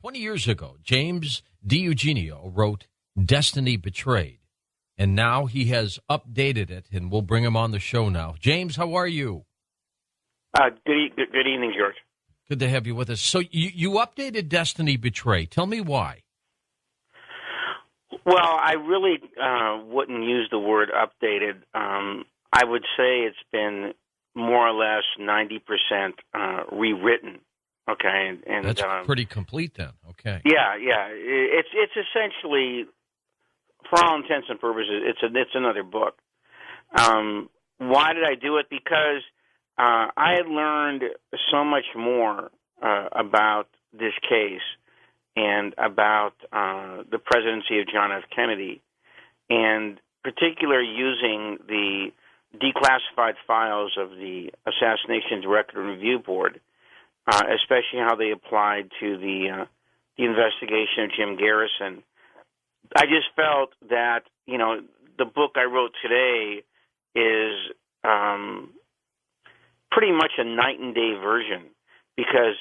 20 years ago, James Dieugenio wrote Destiny Betrayed, and now he has updated it, and we'll bring him on the show now. James, how are you? Good evening, George. Good to have you with us. So you updated Destiny Betrayed. Tell me why. Well, I really wouldn't use the word updated. I would say it's been more or less 90% rewritten. Okay, and that's pretty complete then. Okay. Yeah. It's essentially, for all intents and purposes, it's another book. Why did I do it? Because I had learned so much more about this case and about the presidency of John F. Kennedy, and particularly using the declassified files of the Assassination Record and Review Board, especially how they applied to the investigation of Jim Garrison. I just felt that, the book I wrote today is pretty much a night and day version because,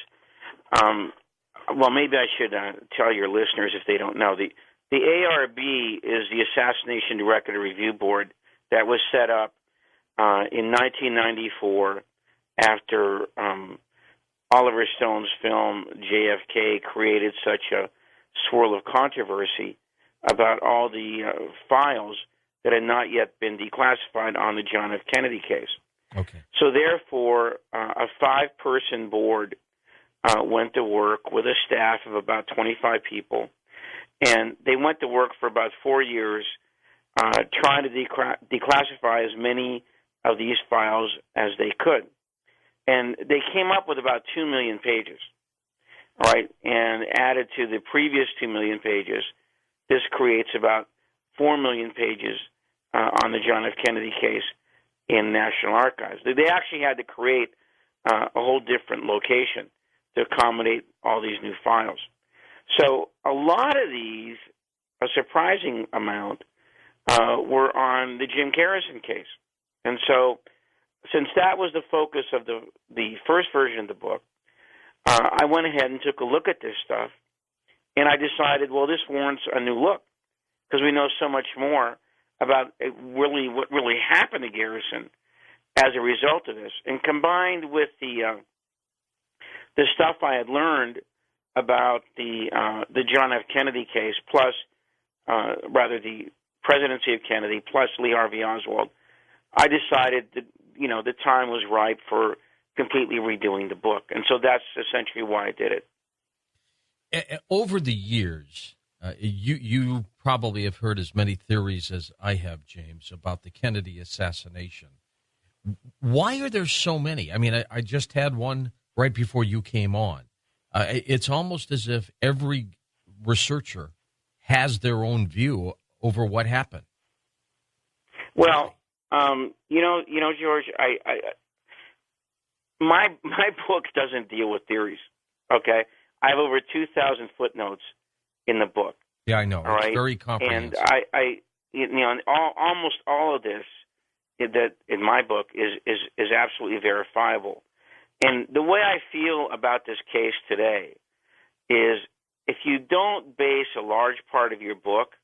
maybe I should tell your listeners if they don't know. The ARB is the Assassination Record and Review Board that was set up in 1994 after Oliver Stone's film JFK created such a swirl of controversy about all the files that had not yet been declassified on the John F. Kennedy case. Okay. So therefore, a 5-person board went to work with a staff of about 25 people, and they went to work for about 4 years trying to declassify as many of these files as they could. And they came up with about 2 million pages, all right? And added to the previous 2 million pages, this creates about 4 million pages on the John F. Kennedy case in National Archives. They actually had to create a whole different location to accommodate all these new files. So a lot of these, a surprising amount, were on the Jim Garrison case. And so since that was the focus of the first version of the book, I went ahead and took a look at this stuff, and I decided, well, this warrants a new look because we know so much more about what really happened to Garrison as a result of this. And combined with the stuff I had learned about the John F. Kennedy case, plus the presidency of Kennedy, plus Lee Harvey Oswald, I decided that the time was ripe for completely redoing the book. And so that's essentially why I did it. Over the years, you probably have heard as many theories as I have, James, about the Kennedy assassination. Why are there so many? I mean, I just had one right before you came on. It's almost as if every researcher has their own view over what happened. Well, George, my book doesn't deal with theories. Okay, I have over 2,000 footnotes in the book. Yeah, I know. All it's right? very comprehensive. And almost all of this that in my book is absolutely verifiable. And the way I feel about this case today is if you don't base a large part of your book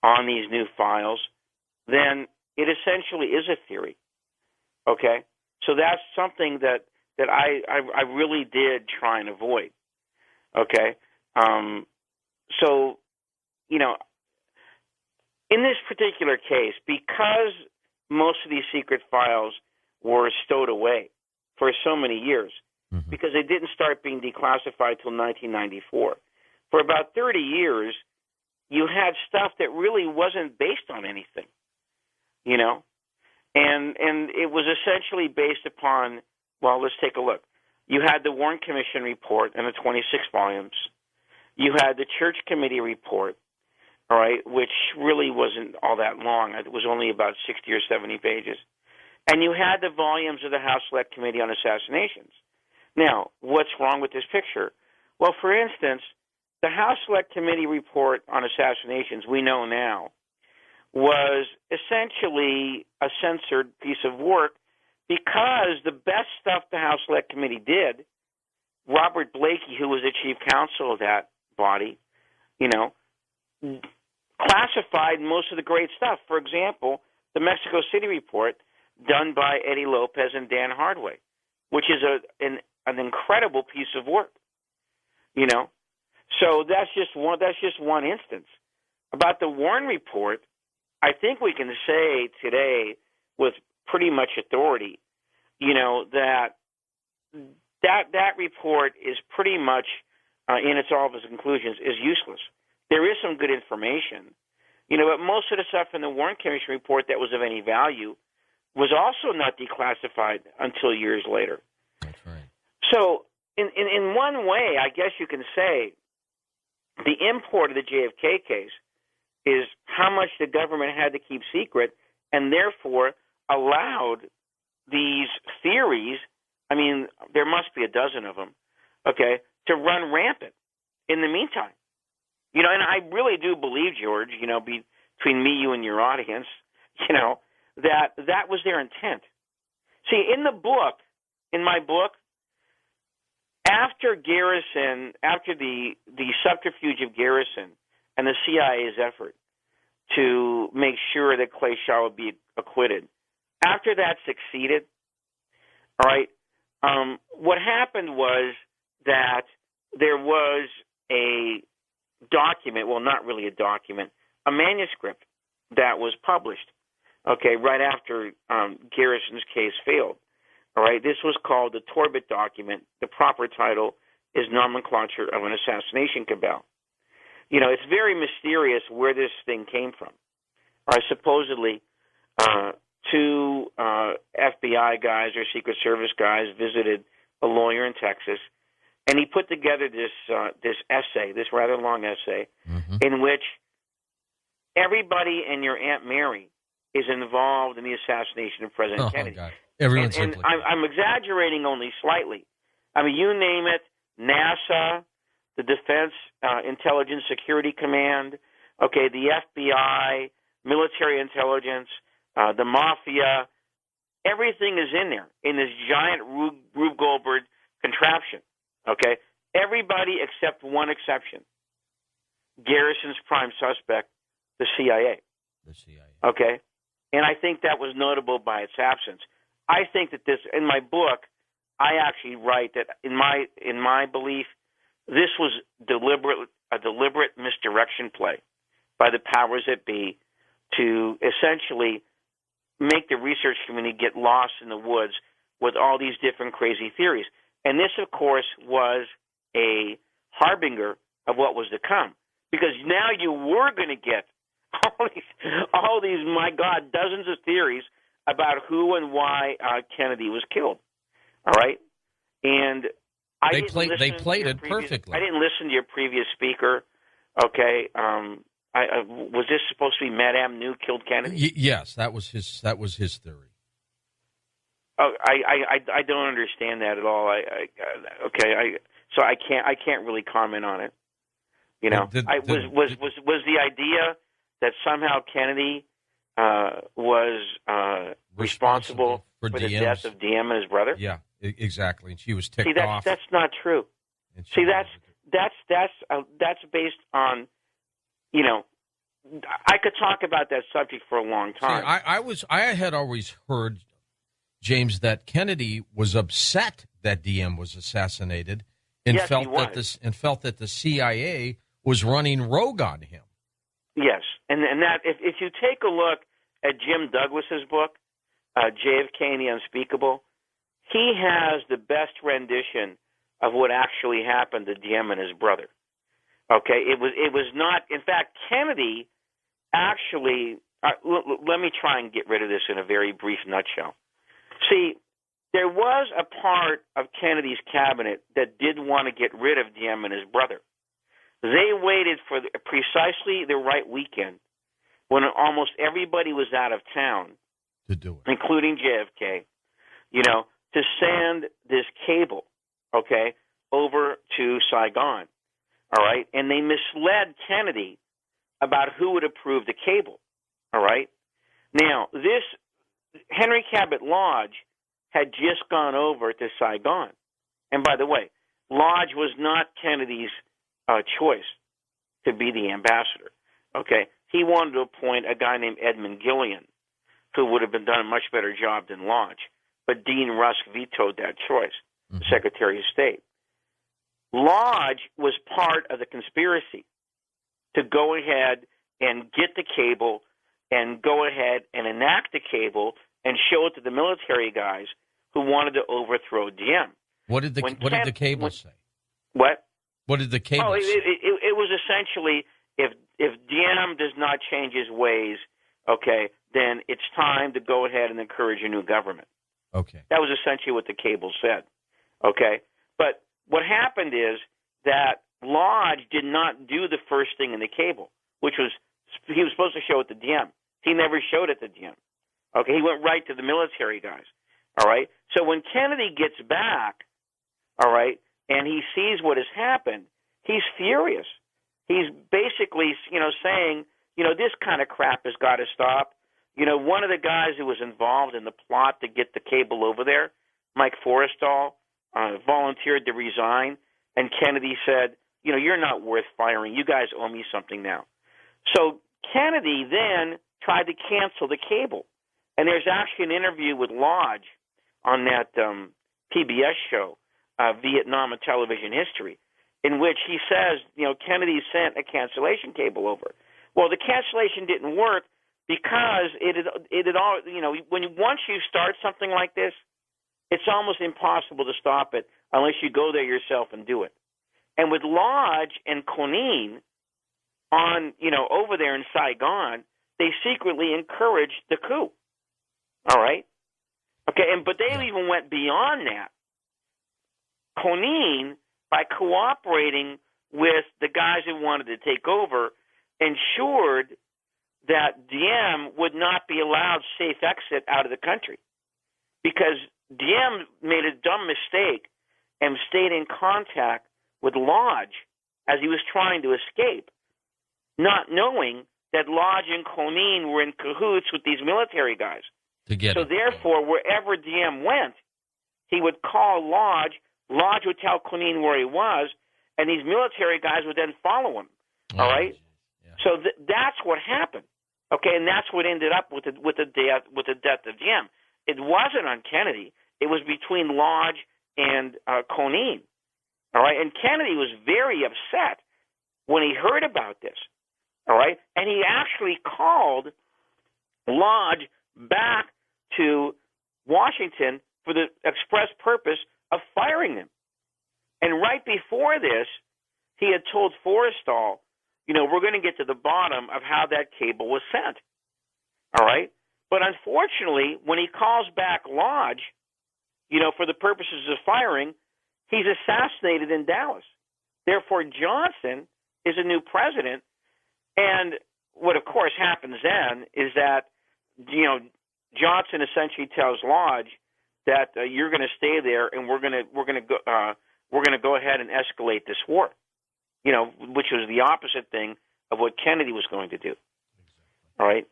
on these new files, then it essentially is a theory. Okay? So that's something that I really did try and avoid. Okay? So, in this particular case, because most of these secret files were stowed away for so many years, because they didn't start being declassified till 1994, for about 30 years, you had stuff that really wasn't based on anything, and it was essentially based upon, well, let's take a look. You had the Warren Commission report in the 26 volumes. You had the Church Committee report, all right, which really wasn't all that long. It was only about 60 or 70 pages. And you had the volumes of the House Select Committee on Assassinations. Now, what's wrong with this picture? Well, for instance, the House Select Committee report on assassinations, we know now, was essentially a censored piece of work because the best stuff the House Select Committee did Robert Blakey, who was the chief counsel of that body, classified most of the great stuff. For example, the Mexico City report done by Eddie Lopez and Dan Hardway, which is an incredible piece of work. So that's just one instance. About the Warren report, I think we can say today with pretty much authority, that report is pretty much in all of its conclusions is useless. There is some good information, but most of the stuff in the Warren Commission report that was of any value was also not declassified until years later. That's right. So in one way, I guess you can say the import of the JFK case is how much the government had to keep secret and therefore allowed these theories, I mean, there must be a dozen of them, okay, to run rampant in the meantime. And I really do believe, George, between me, you, and your audience, that was their intent. See, in my book, after Garrison, after the subterfuge of Garrison and the CIA's effort to make sure that Clay Shaw would be acquitted, after that succeeded, all right, what happened was that there was a document, well, not really a document, a manuscript that was published, okay, right after Garrison's case failed. All right, this was called the Torbett document. The proper title is Nomenclature of an Assassination Cabal. It's very mysterious where this thing came from. All right, supposedly, two FBI guys or Secret Service guys visited a lawyer in Texas, and he put together this essay, this rather long essay, in which everybody and your Aunt Mary is involved in the assassination of President Kennedy. God. Everyone's and I'm exaggerating only slightly. I mean, you name it, NASA, the Defense Intelligence Security Command, okay, the FBI, military intelligence, the mafia, everything is in there in this giant Rube Goldberg contraption, okay? Everybody except one exception, Garrison's prime suspect, the CIA. The CIA. Okay? And I think that was notable by its absence. I think that this, in my book, I actually write that in my belief, this was a deliberate misdirection play by the powers that be to essentially make the research community get lost in the woods with all these different crazy theories. And this, of course, was a harbinger of what was to come, because now you were going to get all these, my God, dozens of theories about who and why Kennedy was killed. All right, and they played it perfectly. I didn't listen to your previous speaker. Okay, was this supposed to be Madame New killed Kennedy? Yes, that was his theory. Oh, I don't understand that at all. So I can't really comment on it. Was the idea that somehow Kennedy was responsible for the death of DM and his brother? Yeah, exactly. And she was ticked off. That's not true. See, that's based on, I could talk about that subject for a long time. See, I had always heard, James, that Kennedy was upset that DM was assassinated and felt that the CIA was running rogue on him. Yes, and that if you take a look at Jim Douglas's book, JFK and the Unspeakable, he has the best rendition of what actually happened to DM and his brother. Okay, it was not. In fact, Kennedy actually. Let me try and get rid of this in a very brief nutshell. See, there was a part of Kennedy's cabinet that did want to get rid of DM and his brother. They waited for precisely the right weekend when almost everybody was out of town to do it, including JFK, to send this cable, okay, over to Saigon, all right? And they misled Kennedy about who would approve the cable, all right? Now, this Henry Cabot Lodge had just gone over to Saigon. And by the way, Lodge was not Kennedy's choice to be the ambassador. Okay, he wanted to appoint a guy named Edmund Gillian, who would have done a much better job than Lodge. But Dean Rusk vetoed that choice, the Secretary of State. Lodge was part of the conspiracy to go ahead and get the cable and go ahead and enact the cable and show it to the military guys who wanted to overthrow Diem. What did the cable say? What? What did the cable say? It was essentially, if Diem does not change his ways, okay, then it's time to go ahead and encourage a new government. Okay. That was essentially what the cable said. Okay? But what happened is that Lodge did not do the first thing in the cable, which was he was supposed to show it to Diem. He never showed it to Diem. Okay? He went right to the military guys. All right? So when Kennedy gets back, all right, and he sees what has happened, he's furious. He's basically, saying, this kind of crap has got to stop. One of the guys who was involved in the plot to get the cable over there, Mike Forrestal, volunteered to resign, and Kennedy said, you're not worth firing. You guys owe me something now. So Kennedy then tried to cancel the cable. And there's actually an interview with Lodge on that PBS show, Vietnam and Television History, in which he says, Kennedy sent a cancellation cable over. Well, the cancellation didn't work because it had all, once you start something like this, it's almost impossible to stop it unless you go there yourself and do it. And with Lodge and Conine on, over there in Saigon, they secretly encouraged the coup. All right? Okay, but they even went beyond that. Conine, by cooperating with the guys who wanted to take over, ensured that Diem would not be allowed safe exit out of the country, because Diem made a dumb mistake and stayed in contact with Lodge as he was trying to escape, not knowing that Lodge and Conine were in cahoots with these military guys. So therefore, wherever Diem went, he would call Lodge. Lodge would tell Conine where he was, and these military guys would then follow him. All right. Yeah. So that's what happened. Okay, and that's what ended up with the death of Diem. It wasn't on Kennedy. It was between Lodge and Conine. All right, and Kennedy was very upset when he heard about this. All right, and he actually called Lodge back to Washington for the express purpose of firing him. And right before this, he had told Forrestal, we're going to get to the bottom of how that cable was sent. All right? But unfortunately, when he calls back Lodge, for the purposes of firing, he's assassinated in Dallas. Therefore, Johnson is a new president. And what, of course, happens then is that, Johnson essentially tells Lodge that you're going to stay there, and we're going to go ahead and escalate this war. Which was the opposite thing of what Kennedy was going to do. All right.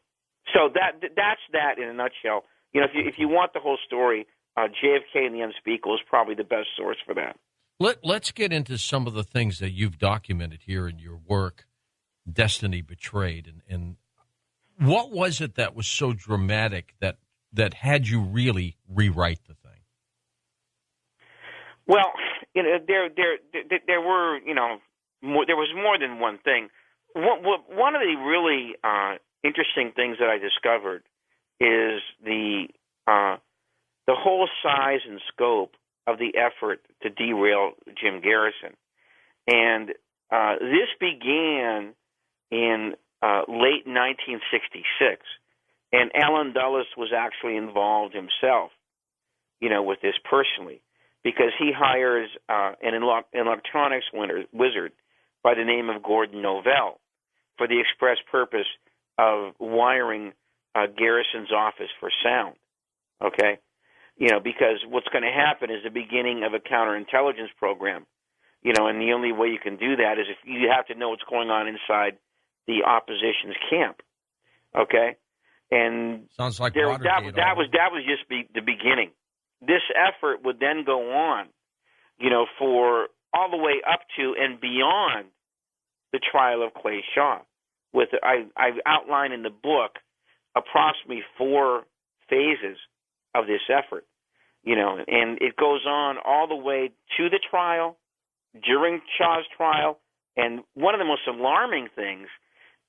So that's that in a nutshell. If you want the whole story, JFK and the Unspeakable is probably the best source for that. Let's get into some of the things that you've documented here in your work, Destiny Betrayed, and what was it that was so dramatic that had you really rewrite the thing? Well, there were there was more than one thing. One of the really interesting things that I discovered is the whole size and scope of the effort to derail Jim Garrison. And this began in late 1966, and Alan Dulles was actually involved himself, with this personally, because he hires an electronics wizard by the name of Gordon Novell for the express purpose of wiring Garrison's office for sound. Okay? Because what's going to happen is the beginning of a counterintelligence program, and the only way you can do that is if you have to know what's going on inside the opposition's camp. Okay? And sounds like that was just the beginning. This effort would then go on, for all the way up to and beyond the trial of Clay Shaw. I've outlined in the book approximately 4 phases of this effort, and it goes on all the way to the trial, during Shaw's trial, and one of the most alarming things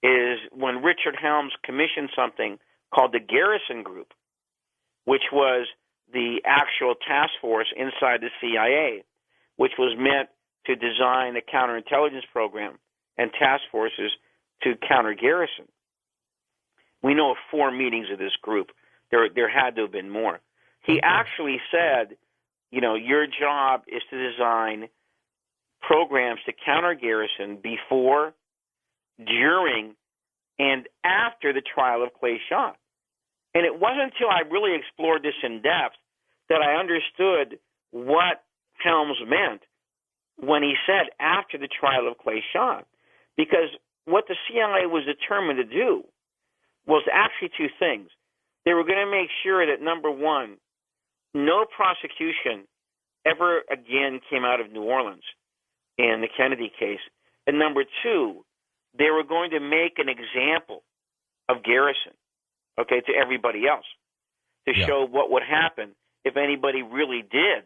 is when Richard Helms commissioned something called the Garrison Group, which was the actual task force inside the CIA, which was meant to design a counterintelligence program and task forces to counter Garrison. We know of 4 meetings of this group. There had to have been more. He actually said, your job is to design programs to counter Garrison before, during, and after the trial of Clay Shaw. And it wasn't until I really explored this in depth that I understood what Helms meant when he said after the trial of Clay Shaw. Because what the CIA was determined to do was actually 2 things. They were going to make sure that, number one, no prosecution ever again came out of New Orleans in the Kennedy case. And number 2, they were going to make an example of Garrison, to everybody else, to show what would happen if anybody really did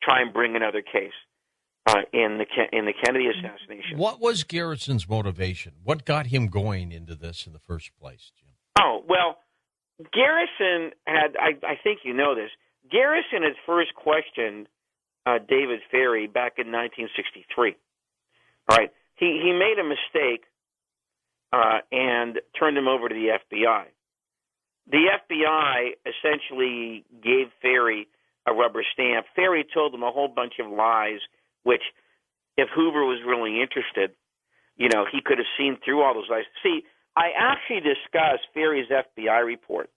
try and bring another case in the Kennedy assassination. What was Garrison's motivation? What got him going into this in the first place, Jim? Oh, well, Garrison had, I think you know this, Garrison had first questioned David Ferrie back in 1963. All right. He made a mistake and turned him over to the FBI. The FBI essentially gave Ferrie a rubber stamp. Ferrie told him a whole bunch of lies, which, if Hoover was really interested, he could have seen through all those lies. See, I actually discuss Ferrie's FBI report,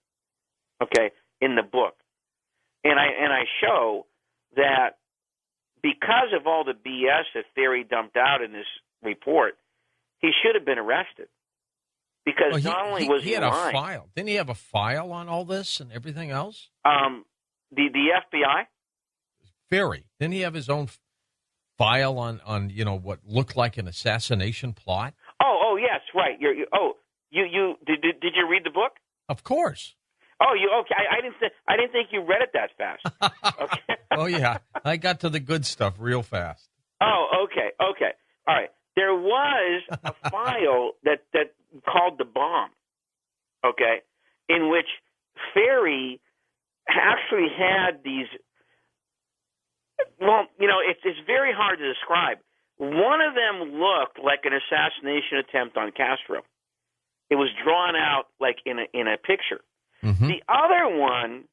in the book. And I show that because of all the BS that Ferrie dumped out in this report, he should have been arrested. Because not only was he had lying, a file. Didn't he have a file on all this and everything else? The FBI? Ferrie. Didn't he have his own file on what looked like an assassination plot? Oh, yes, right. You did you read the book? Of course. Oh, okay? I didn't think you read it that fast. Okay. Oh yeah, I got to the good stuff real fast. Oh, okay, all right. There was a file that called the bomb, in which Ferrie actually had these. Well, it's very hard to describe. One of them looked like an assassination attempt on Castro. It was drawn out like in a picture. Mm-hmm. The other one,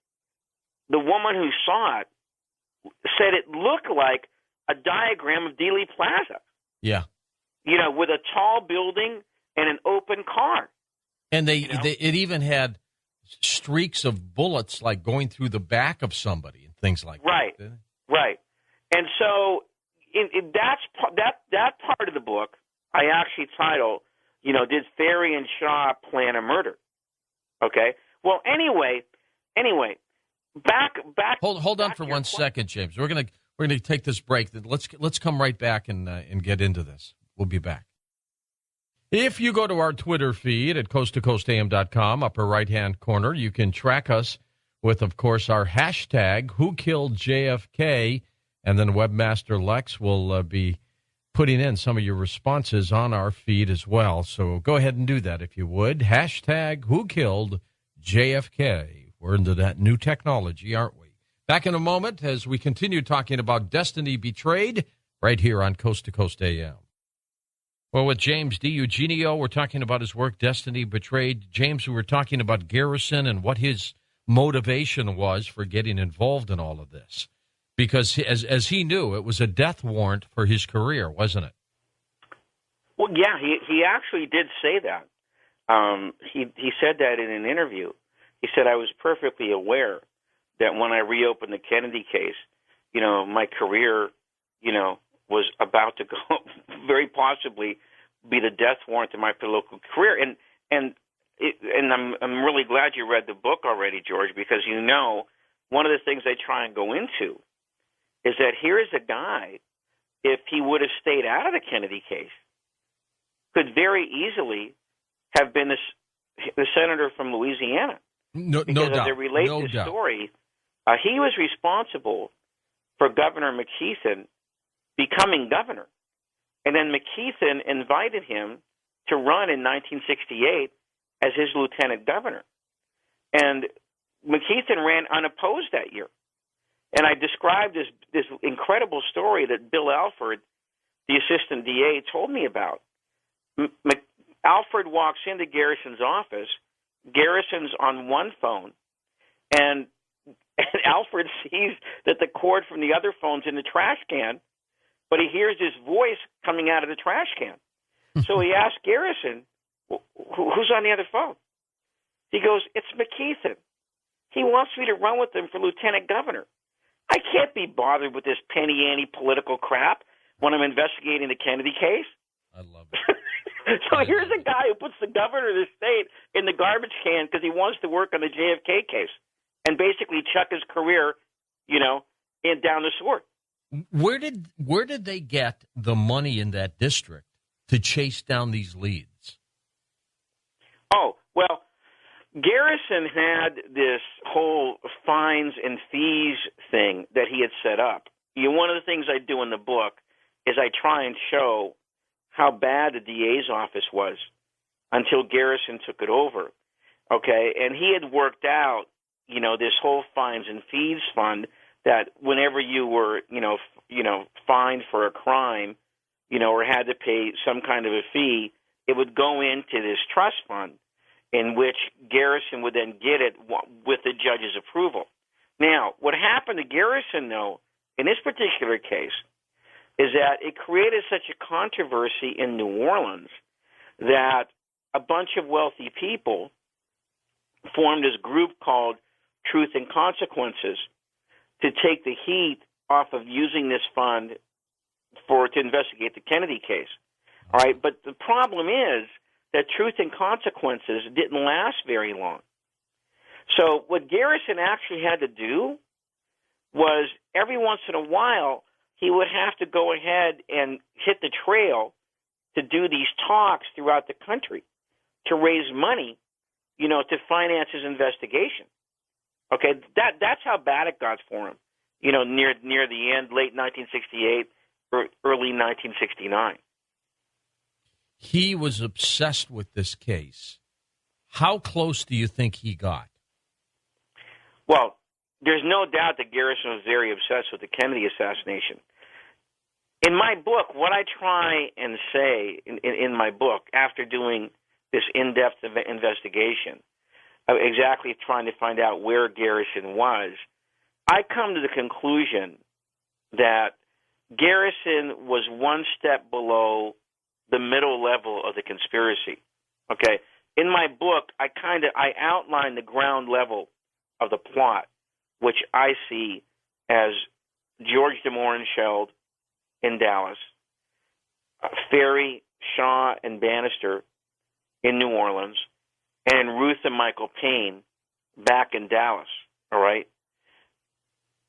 the woman who saw it, said it looked like a diagram of Dealey Plaza. Yeah. With a tall building and an open car. And it even had streaks of bullets like going through the back of somebody and things like that. Right. And so that part of the book I actually title, did Ferrie and Shaw plan a murder? Okay. Well, anyway, back. Hold on for 1 second, James. We're gonna take this break. Let's come right back and get into this. We'll be back. If you go to our Twitter feed at coasttocoastam.com, upper right-hand corner, you can track us with, of course, our hashtag, Who Killed JFK, and then Webmaster Lex will be putting in some of your responses on our feed as well. So go ahead and do that if you would. Hashtag, Who Killed JFK. We're into that new technology, aren't we? Back in a moment as we continue talking about Destiny Betrayed right here on Coast to Coast AM. Well, with James Dieugenio, we're talking about his work, Destiny Betrayed. James, we were talking about Garrison and what his motivation was for getting involved in all of this. Because as he knew, it was a death warrant for his career, wasn't it? Well, yeah, he actually did say that. He said that in an interview. He said, I was perfectly aware that when I reopened the Kennedy case, my career, was about to go very possibly be the death warrant to my political career. And I'm really glad you read the book already, George, because one of the things I try and go into is that here is a guy if he would have stayed out of the Kennedy case, could very easily have been the senator from Louisiana. No because doubt. As I relate No this doubt. story, he was responsible for Governor McKeithen becoming governor. And then McKeithen invited him to run in 1968 as his lieutenant governor. And McKeithen ran unopposed that year. And I described this incredible story that Bill Alford, the assistant DA, told me about. Alford walks into Garrison's office. Garrison's on one phone, and Alfred sees that the cord from the other phone's in the trash can, but he hears this voice coming out of the trash can. So he asks Garrison, who's on the other phone? He goes, it's McKeithen. He wants me to run with him for lieutenant governor. I can't be bothered with this penny-ante political crap when I'm investigating the Kennedy case. I love it. So here's a guy who puts the governor of the state in the garbage can because he wants to work on the JFK case and basically chuck his career, down the sword. Where did they get the money in that district to chase down these leads? Oh, well, Garrison had this whole fines and fees thing that he had set up. One of the things I do in the book is I try and show how bad the DA's office was until Garrison took it over, okay? And he had worked out, this whole fines and fees fund that whenever you were, fined for a crime, or had to pay some kind of a fee, it would go into this trust fund in which Garrison would then get it with the judge's approval. Now, what happened to Garrison, though, in this particular case, is that it created such a controversy in New Orleans that a bunch of wealthy people formed this group called Truth and Consequences to take the heat off of using this fund to investigate the Kennedy case. All right, but the problem is that Truth and Consequences didn't last very long. So what Garrison actually had to do was every once in a while he would have to go ahead and hit the trail to do these talks throughout the country to raise money, to finance his investigation. Okay, that's how bad it got for him, near the end, late 1968, early 1969. He was obsessed with this case. How close do you think he got? Well, there's no doubt that Garrison was very obsessed with the Kennedy assassination. In my book, what I try and say in my book, after doing this in-depth investigation, exactly trying to find out where Garrison was, I come to the conclusion that Garrison was one step below the middle level of the conspiracy. Okay, in my book, I outline the ground level of the plot, which I see as George de Mohrenschildt in Dallas, Ferry, Shaw, and Bannister in New Orleans, and Ruth and Michael Payne back in Dallas. All right,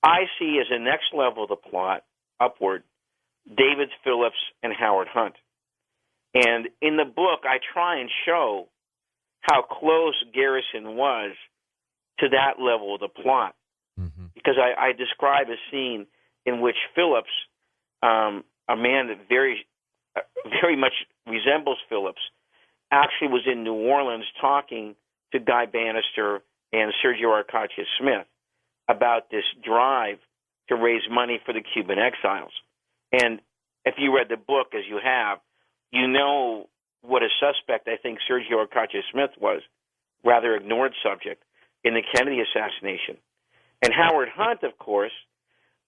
I see as the next level of the plot, upward, David Phillips and Howard Hunt. And in the book, I try and show how close Garrison was to that level of the plot. Mm-hmm. Because I describe a scene in which Phillips, a man that very much resembles Phillips, actually was in New Orleans talking to Guy Bannister and Sergio Arcacha Smith about this drive to raise money for the Cuban exiles. And if you read the book, as you have, you know what a suspect I think Sergio Arcacha Smith was, rather ignored subject in the Kennedy assassination. And Howard Hunt, of course,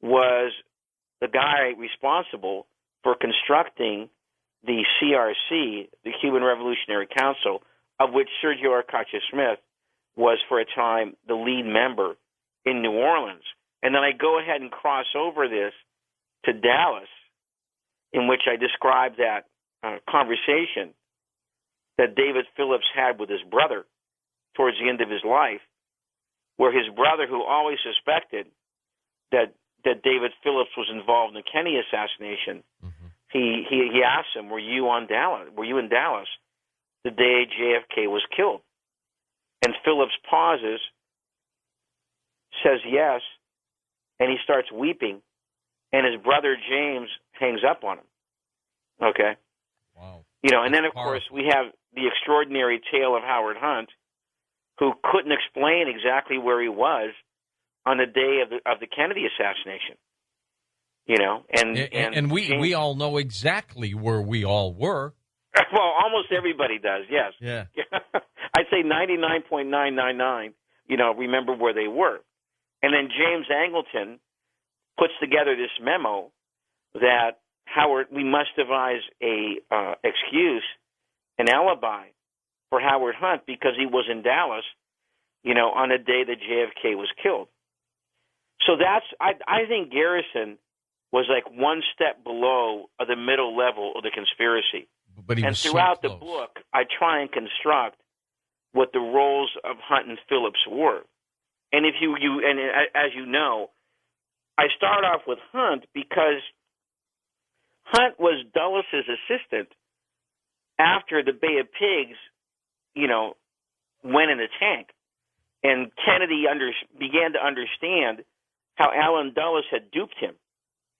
was the guy responsible for constructing the CRC, the Cuban Revolutionary Council, of which Sergio Arcacha Smith was for a time the lead member in New Orleans. And then I go ahead and cross over this to Dallas, in which I describe that conversation that David Phillips had with his brother towards the end of his life, where his brother, who always suspected that David Phillips was involved in the Kennedy assassination, he asked him, "Were you in Dallas the day JFK was killed?" And Phillips pauses, says yes, and he starts weeping, and his brother James hangs up on him. Okay? Wow. And then, of course, we have the extraordinary tale of Howard Hunt, who couldn't explain exactly where he was on the day of the Kennedy assassination. And we all know exactly where we all were. Well, almost everybody does, yes. Yeah. I'd say 99.999, remember where they were. And then James Angleton puts together this memo that Howard, we must devise a excuse, an alibi for Howard Hunt because he was in Dallas, on the day that JFK was killed. So I think Garrison was like one step below the middle level of the conspiracy. But he was throughout so the close. book, I try and construct what the roles of Hunt and Phillips were. And as you know, I start off with Hunt because Hunt was Dulles' assistant after the Bay of Pigs, went in the tank. And Kennedy began to understand how Allen Dulles had duped him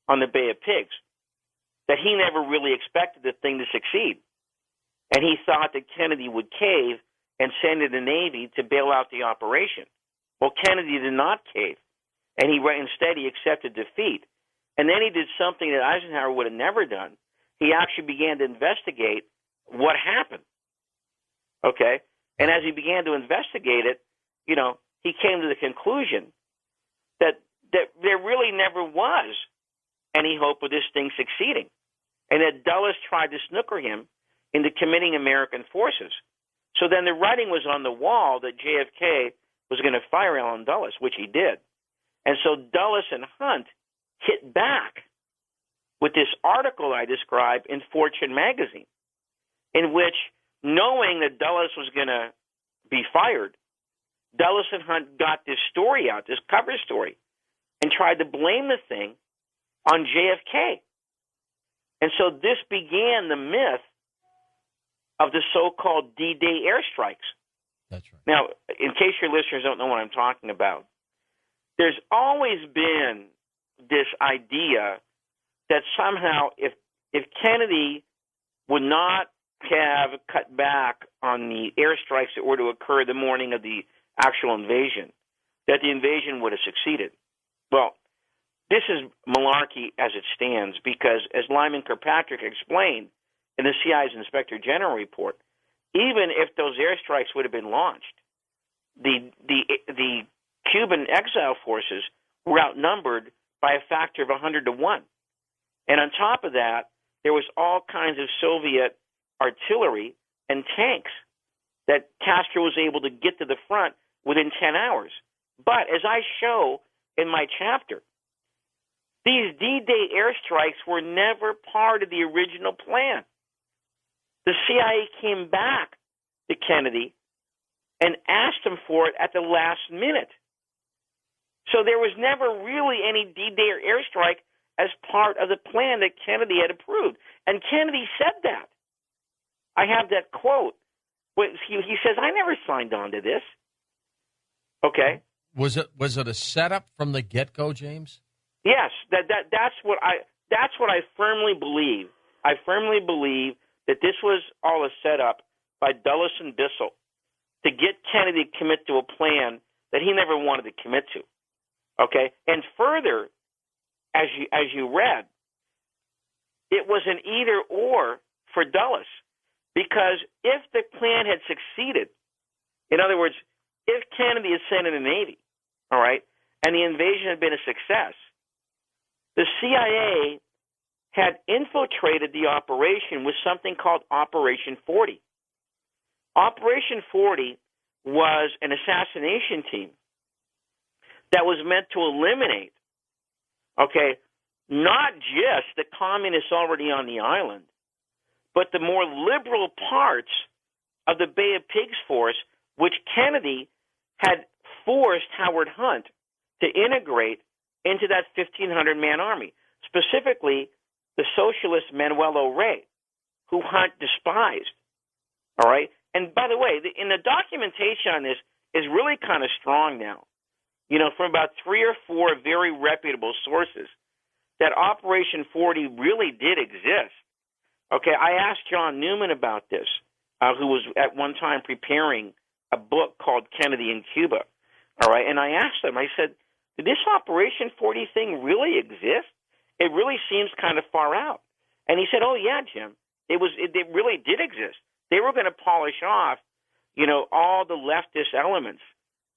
on the Bay of Pigs, that he never really expected the thing to succeed. And he thought that Kennedy would cave and send in the Navy to bail out the operation. Well, Kennedy did not cave, and instead he accepted defeat. And then he did something that Eisenhower would have never done. He actually began to investigate what happened. Okay? And as he began to investigate it, he came to the conclusion that there really never was any hope of this thing succeeding, and that Dulles tried to snooker him into committing American forces. So then the writing was on the wall that JFK was going to fire Allen Dulles, which he did. And so Dulles and Hunt hit back with this article I described in Fortune magazine, in which, knowing that Dulles was going to be fired, Dulles and Hunt got this story out, this cover story, and tried to blame the thing on JFK. And so this began the myth of the so-called D-Day airstrikes. That's right. Now, in case your listeners don't know what I'm talking about, there's always been this idea that somehow if Kennedy would not have cut back on the airstrikes that were to occur the morning of the actual invasion, that the invasion would have succeeded. Well, this is malarkey as it stands because, as Lyman Kirkpatrick explained in the CIA's Inspector General report, even if those airstrikes would have been launched, the Cuban exile forces were outnumbered by a factor of 100 to 1. And on top of that, there was all kinds of Soviet artillery and tanks that Castro was able to get to the front within 10 hours. But as I show in my chapter, these D-Day airstrikes were never part of the original plan. The CIA came back to Kennedy and asked him for it at the last minute. So there was never really any D-Day airstrike as part of the plan that Kennedy had approved. And Kennedy said that. I have that quote. He says, "I never signed on to this." Okay. Was it a setup from the get-go, James? Yes, that's what I firmly believe. I firmly believe that this was all a setup by Dulles and Bissell to get Kennedy to commit to a plan that he never wanted to commit to. Okay, and further, as you read, it was an either or for Dulles, because if the plan had succeeded, in other words, if Kennedy had sent in the Navy, all right, and the invasion had been a success, the CIA had infiltrated the operation with something called Operation 40. Operation 40 was an assassination team that was meant to eliminate, okay, not just the communists already on the island, but the more liberal parts of the Bay of Pigs force, which Kennedy had forced Howard Hunt to integrate into that 1,500-man army, specifically the socialist Manuel Rey, who Hunt despised. All right? And by the way, in the documentation on this is really kind of strong now. From about 3 or 4 very reputable sources, that Operation 40 really did exist. Okay, I asked John Newman about this, who was at one time preparing a book called Kennedy in Cuba. All right, and I asked him, I said, did this Operation 40 thing really exist? It really seems kind of far out. And he said, oh, yeah, Jim, it really did exist. They were going to polish off, all the leftist elements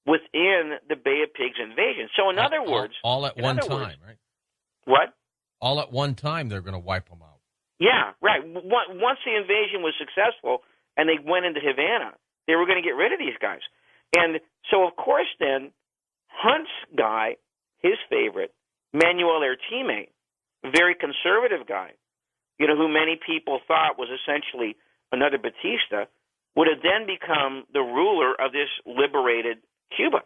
within the Bay of Pigs invasion. So in other words... All at one time, right? What? All at one time they're going to wipe them out. Yeah, right. Once the invasion was successful and they went into Havana, they were going to get rid of these guys. And so, of course, then, Hunt's guy, his favorite, Manuel Ertime, very conservative guy, who many people thought was essentially another Batista, would have then become the ruler of this liberated Cuba.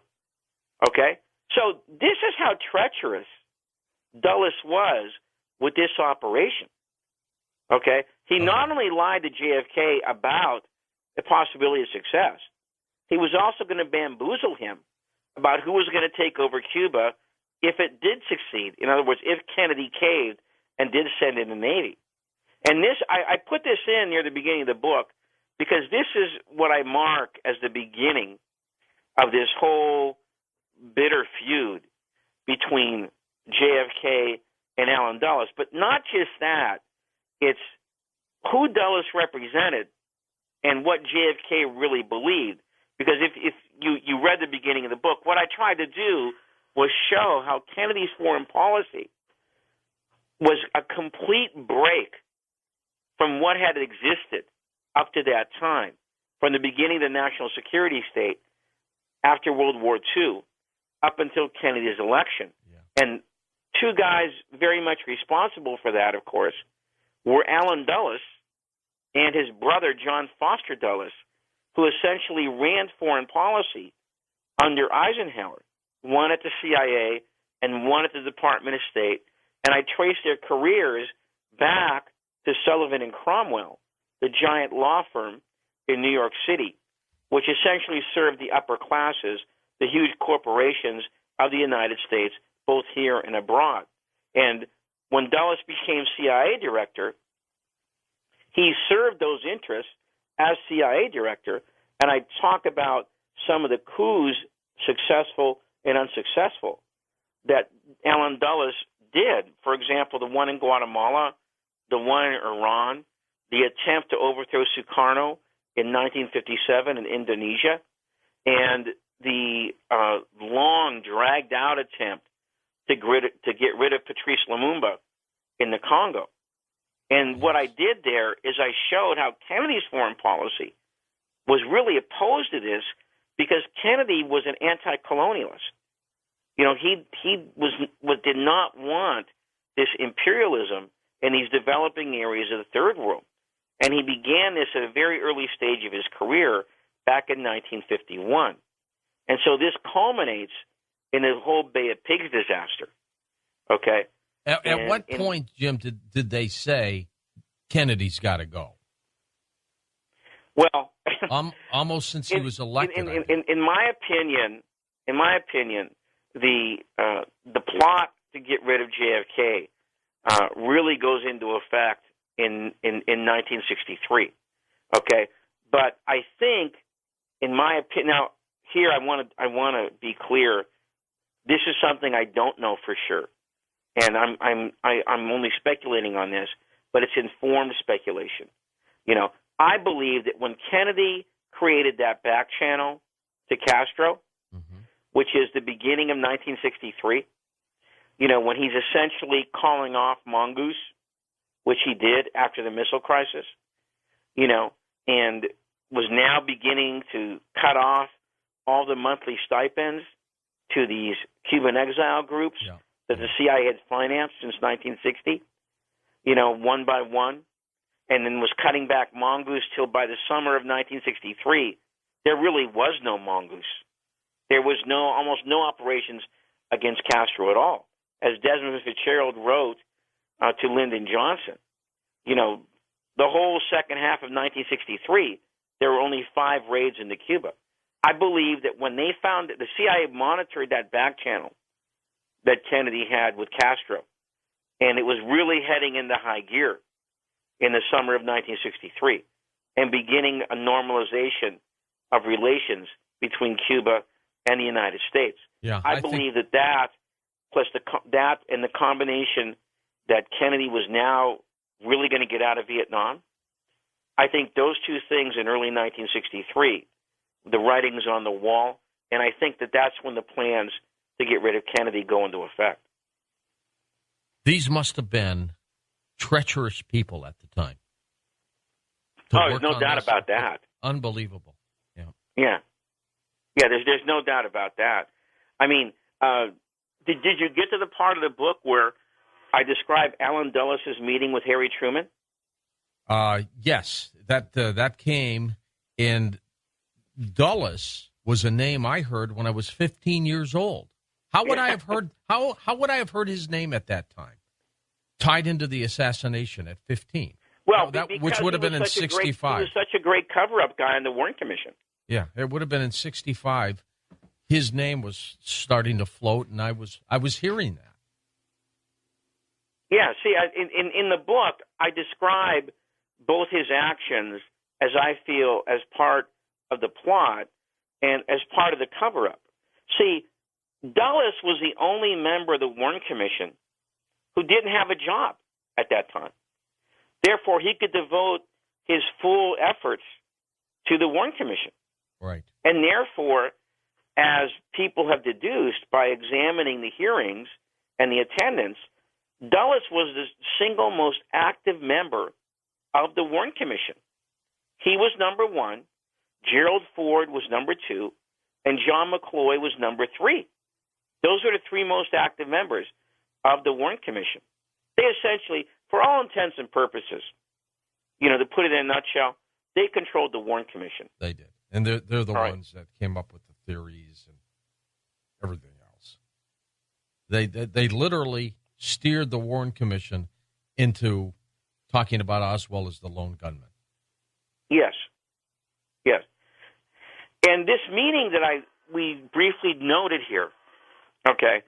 Okay? So this is how treacherous Dulles was with this operation. Okay? He not only lied to JFK about the possibility of success, he was also going to bamboozle him about who was going to take over Cuba if it did succeed. In other words, if Kennedy caved and did send in the Navy. And this, I put this in near the beginning of the book because this is what I mark as the beginning of this whole bitter feud between JFK and Allen Dulles. But not just that, it's who Dulles represented and what JFK really believed. Because if you read the beginning of the book, what I tried to do was show how Kennedy's foreign policy was a complete break from what had existed up to that time, from the beginning of the national security state after World War II up until Kennedy's election. Yeah. And two guys very much responsible for that, of course, were Allen Dulles and his brother, John Foster Dulles, who essentially ran foreign policy under Eisenhower, one at the CIA and one at the Department of State. And I traced their careers back to Sullivan and Cromwell, the giant law firm in New York City, which essentially served the upper classes, the huge corporations of the United States, both here and abroad. And when Dulles became CIA director, he served those interests as CIA director, and I talk about some of the coups, successful and unsuccessful, that Allen Dulles did. For example, the one in Guatemala, the one in Iran, the attempt to overthrow Sukarno in 1957 in Indonesia, and the long, dragged-out attempt to get rid of Patrice Lumumba in the Congo. And what I did there is I showed how Kennedy's foreign policy was really opposed to this because Kennedy was an anti-colonialist. He did not want this imperialism in these developing areas of the Third World. And he began this at a very early stage of his career back in 1951. And so this culminates in the whole Bay of Pigs disaster. Okay? At what point, Jim, did they say Kennedy's got to go? Well, almost since he was elected. In my opinion, the plot to get rid of JFK really goes into effect in 1963. Okay, but I think, in my opinion, now here I want to be clear. This is something I don't know for sure, and I'm only speculating on this, but it's informed speculation. I believe that when Kennedy created that back channel to Castro, which is the beginning of 1963, when he's essentially calling off Mongoose, which he did after the missile crisis, and was now beginning to cut off all the monthly stipends to these Cuban exile groups that the CIA had financed since 1960, one by one, and then was cutting back Mongoose till by the summer of 1963, there really was no Mongoose. There was almost no operations against Castro at all. As Desmond Fitzgerald wrote to Lyndon Johnson. The whole second half of 1963, there were only 5 raids into Cuba. I believe that when they found that the CIA monitored that back channel that Kennedy had with Castro, and it was really heading into high gear in the summer of 1963 and beginning a normalization of relations between Cuba and the United States. Yeah, I believe that plus that and the combination that Kennedy was now really going to get out of Vietnam, I think those two things in early 1963, the writings on the wall, and I think that that's when the plans to get rid of Kennedy go into effect. These must have been treacherous people at the time. Oh, there's no doubt about that. Unbelievable. Yeah. There's no doubt about that. I mean, did you get to the part of the book where I describe Allen Dulles' meeting with Harry Truman? Yes, that came, and Dulles was a name I heard when I was 15 years old. How would I have heard? How would I have heard his name at that time, tied into the assassination at 15? Well, which would have been in 65. He was such a great cover-up guy in the Warren Commission. Yeah, it would have been in 65. His name was starting to float, and I was hearing that. Yeah, see, in the book, I describe both his actions as I feel as part of the plot and as part of the cover-up. See, Dulles was the only member of the Warren Commission who didn't have a job at that time. Therefore, he could devote his full efforts to the Warren Commission. Right. And therefore, as people have deduced by examining the hearings and the attendance, Dulles was the single most active member of the Warren Commission. He was number 1, Gerald Ford was number 2, and John McCloy was number 3. Those were the 3 most active members of the Warren Commission. They essentially, for all intents and purposes, to put it in a nutshell, they controlled the Warren Commission. They did. And they're the all ones that came up with the theories and everything else. They literally steered the Warren Commission into talking about Oswald as the lone gunman. Yes. And this meeting that we briefly noted here, okay,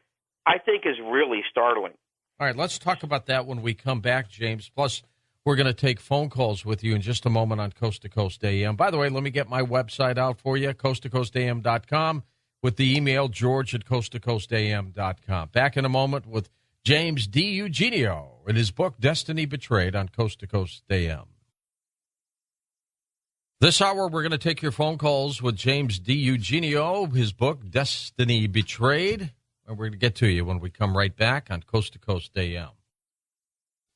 I think is really startling. All right, let's talk about that when we come back, James. Plus, we're going to take phone calls with you in just a moment on Coast to Coast AM. By the way, let me get my website out for you, coasttocoastam.com, with the email george@coasttocoastam.com. Back in a moment with James Dieugenio in his book, Destiny Betrayed, on Coast to Coast AM. This hour, we're going to take your phone calls with James Dieugenio, his book, Destiny Betrayed. And we're going to get to you when we come right back on Coast to Coast AM.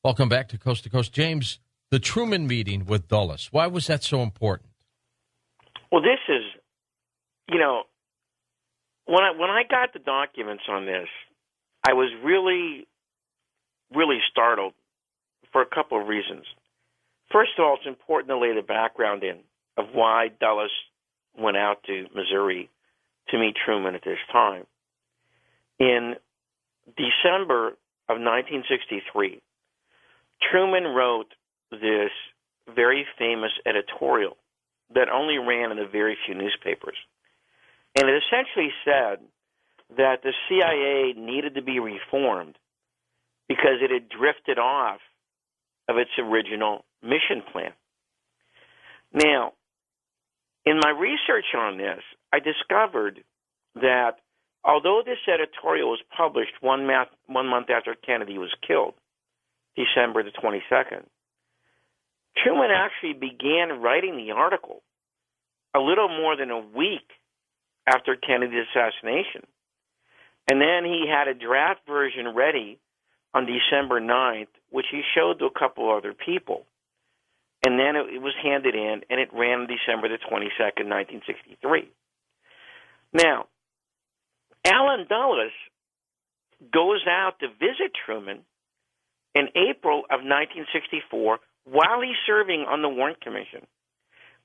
Welcome back to Coast. James, the Truman meeting with Dulles, why was that so important? Well, this is, when I got the documents on this, I was really, really startled for a couple of reasons. First of all, it's important to lay the background in of why Dulles went out to Missouri to meet Truman at this time. In December of 1963, Truman wrote this very famous editorial that only ran in a very few newspapers. And it essentially said that the CIA needed to be reformed because it had drifted off of its original mission plan. Now, in my research on this, I discovered that although this editorial was published 1 month after Kennedy was killed, December the 22nd, Truman actually began writing the article a little more than a week after Kennedy's assassination. And then he had a draft version ready on December 9th, which he showed to a couple other people. And then it was handed in, and it ran on December the 22nd, 1963. Now, Allen Dulles goes out to visit Truman in April of 1964 while he's serving on the Warren Commission.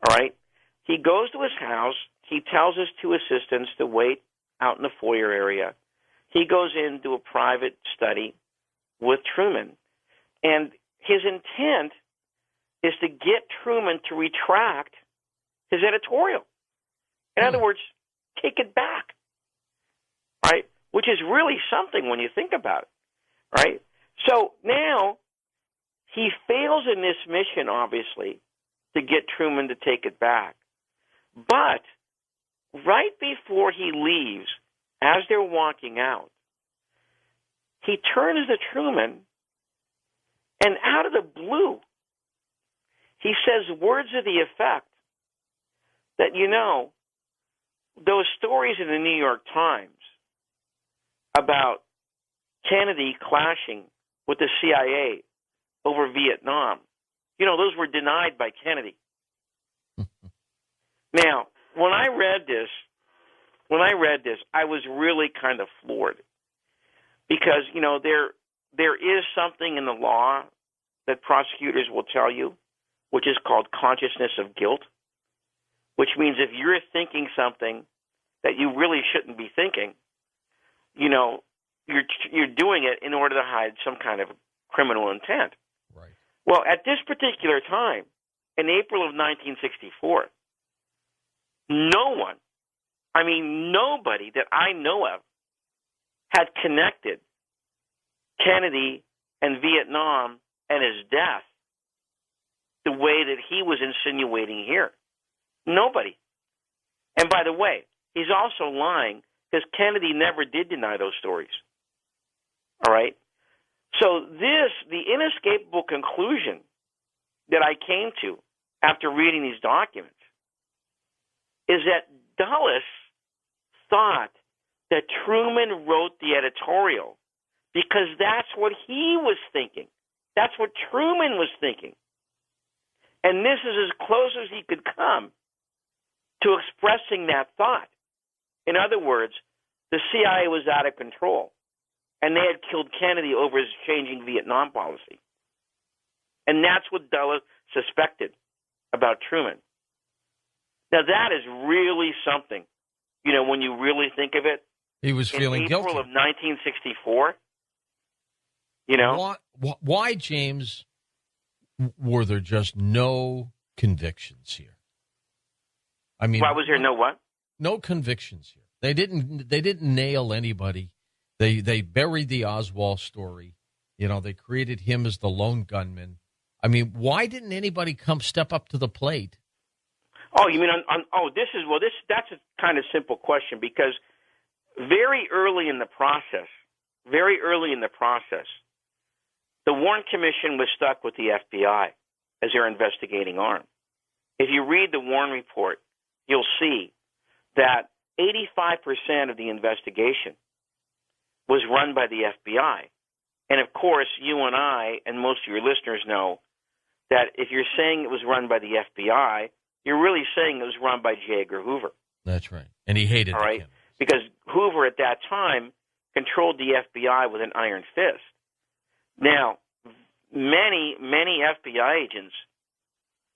All right? He goes to his house. He tells his 2 assistants to wait out in the foyer area. He goes into a private study with Truman. And his intent is to get Truman to retract his editorial. In other words, take it back, right? Which is really something when you think about it, right? So now he fails in this mission, obviously, to get Truman to take it back. But right before he leaves, as they're walking out, he turns to Truman, and out of the blue, he says words of the effect that, those stories in the New York Times about Kennedy clashing with the CIA over Vietnam, those were denied by Kennedy. Now, when I read this, I was really kind of floored because, there is something in the law that prosecutors will tell you, which is called consciousness of guilt, which means if you're thinking something that you really shouldn't be thinking, you're doing it in order to hide some kind of criminal intent. Right. Well, at this particular time, in April of 1964, nobody that I know of had connected Kennedy and Vietnam and his death the way that he was insinuating here. Nobody. And by the way, he's also lying because Kennedy never did deny those stories. All right? So the inescapable conclusion that I came to after reading these documents is that Dulles thought that Truman wrote the editorial because that's what he was thinking. That's what Truman was thinking. And this is as close as he could come to expressing that thought. In other words, the CIA was out of control, and they had killed Kennedy over his changing Vietnam policy. And that's what Dulles suspected about Truman. Now, that is really something, when you really think of it. He was feeling guilty. In April of 1964, Why, James, were there just no convictions here? I mean, why was there no what? No convictions here. They didn't nail anybody. They buried the Oswald story. They created him as the lone gunman. I mean, why didn't anybody come step up to the plate? Oh, you mean that's a kind of simple question because very early in the process, the Warren Commission was stuck with the FBI as their investigating arm. If you read the Warren report, you'll see that 85% of the investigation was run by the FBI. And of course, you and I and most of your listeners know that if you're saying it was run by the FBI, you're really saying it was run by J. Edgar Hoover. That's right. And he hated All right? Because Hoover at that time controlled the FBI with an iron fist. Now, many FBI agents,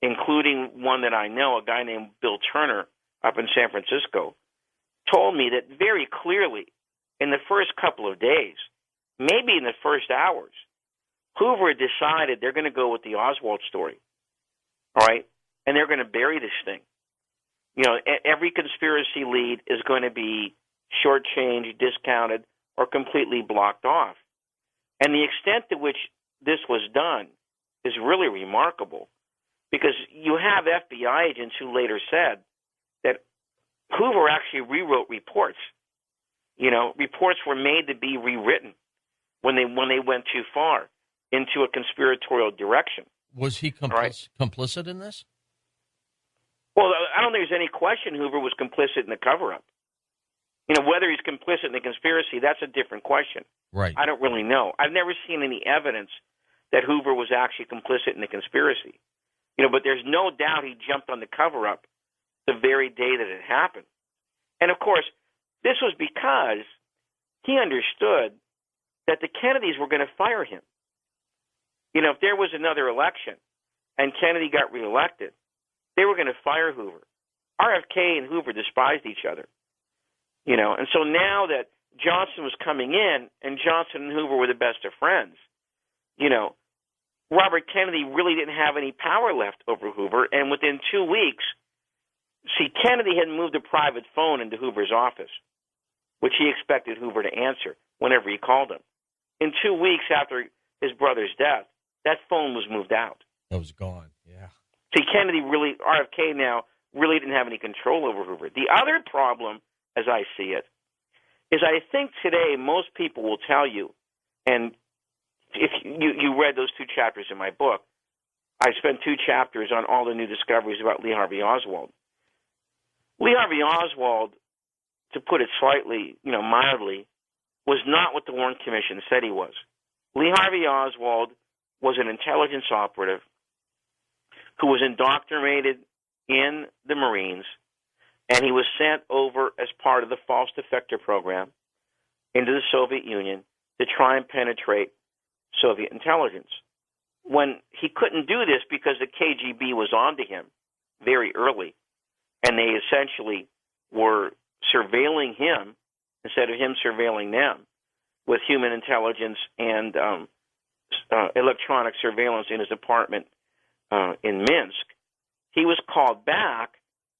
including one that I know, a guy named Bill Turner up in San Francisco, told me that very clearly in the first couple of days, maybe in the first hours, Hoover decided they're going to go with the Oswald story, all right? And they're going to bury this thing. Every conspiracy lead is going to be shortchanged, discounted, or completely blocked off. And the extent to which this was done is really remarkable because you have FBI agents who later said that Hoover actually rewrote reports. Reports were made to be rewritten when they went too far into a conspiratorial direction. Was he complicit in this? Well, I don't think there's any question Hoover was complicit in the cover-up. Whether he's complicit in the conspiracy, that's a different question. Right. I don't really know. I've never seen any evidence that Hoover was actually complicit in the conspiracy. But there's no doubt he jumped on the cover-up the very day that it happened. And, of course, this was because he understood that the Kennedys were going to fire him. If there was another election and Kennedy got reelected, they were going to fire Hoover. RFK and Hoover despised each other. And so now that Johnson was coming in and Johnson and Hoover were the best of friends, Robert Kennedy really didn't have any power left over Hoover, and within 2 weeks, Kennedy had moved a private phone into Hoover's office, which he expected Hoover to answer whenever he called him. In 2 weeks after his brother's death, that phone was moved out. That was gone, yeah. Kennedy really, RFK now, really didn't have any control over Hoover. The other problem, as I see it, is I think today most people will tell you, and if you read those 2 chapters in my book, I spent 2 chapters on all the new discoveries about Lee Harvey Oswald. Lee Harvey Oswald, to put it slightly, mildly, was not what the Warren Commission said he was. Lee Harvey Oswald was an intelligence operative who was indoctrinated in the Marines, and he was sent over as part of the false defector program into the Soviet Union to try and penetrate Soviet intelligence. When he couldn't do this because the KGB was onto him very early, and they essentially were surveilling him instead of him surveilling them with human intelligence and electronic surveillance in his apartment in Minsk, he was called back,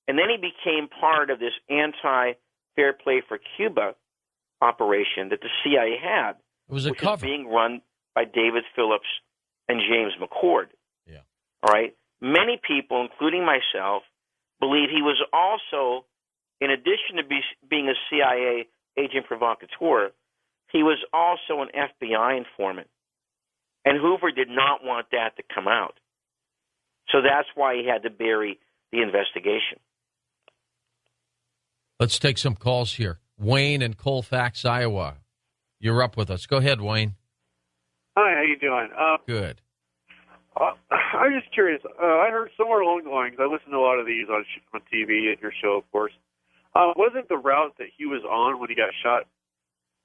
and then he became part of this anti-Fair Play for Cuba operation that the CIA had. It was a which cover. was being run by David Phillips and James McCord. Yeah. All right? Many people, including myself, believe he was also, in addition to being a CIA agent provocateur, he was also an FBI informant. And Hoover did not want that to come out. So that's why he had to bury the investigation. Let's take some calls here. Wayne in Colfax, Iowa. You're up with us. Go ahead, Wayne. Hi, how you doing? Good. I'm just curious. I heard somewhere along the lines, I listen to a lot of these on TV at your show, of course. Wasn't the route that he was on when he got shot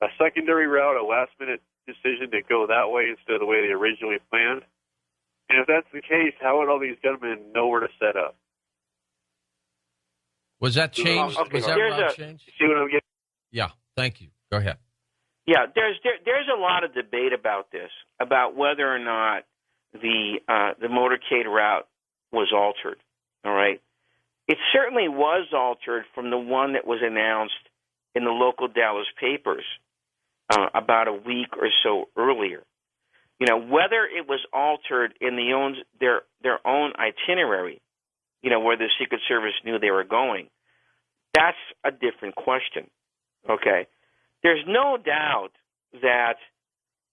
a secondary route, a last-minute decision to go that way instead of the way they originally planned? And if that's the case, how would all these gunmen know where to set up? Was that changed? Okay, Was that route changed? See what I'm getting? Yeah, thank you. Go ahead. Yeah, there's a lot of debate about this, about whether or not the motorcade route was altered. All right, it certainly was altered from the one that was announced in the local Dallas papers about a week or so earlier. Whether it was altered in their own itinerary, where the Secret Service knew they were going, that's a different question. Okay. There's no doubt that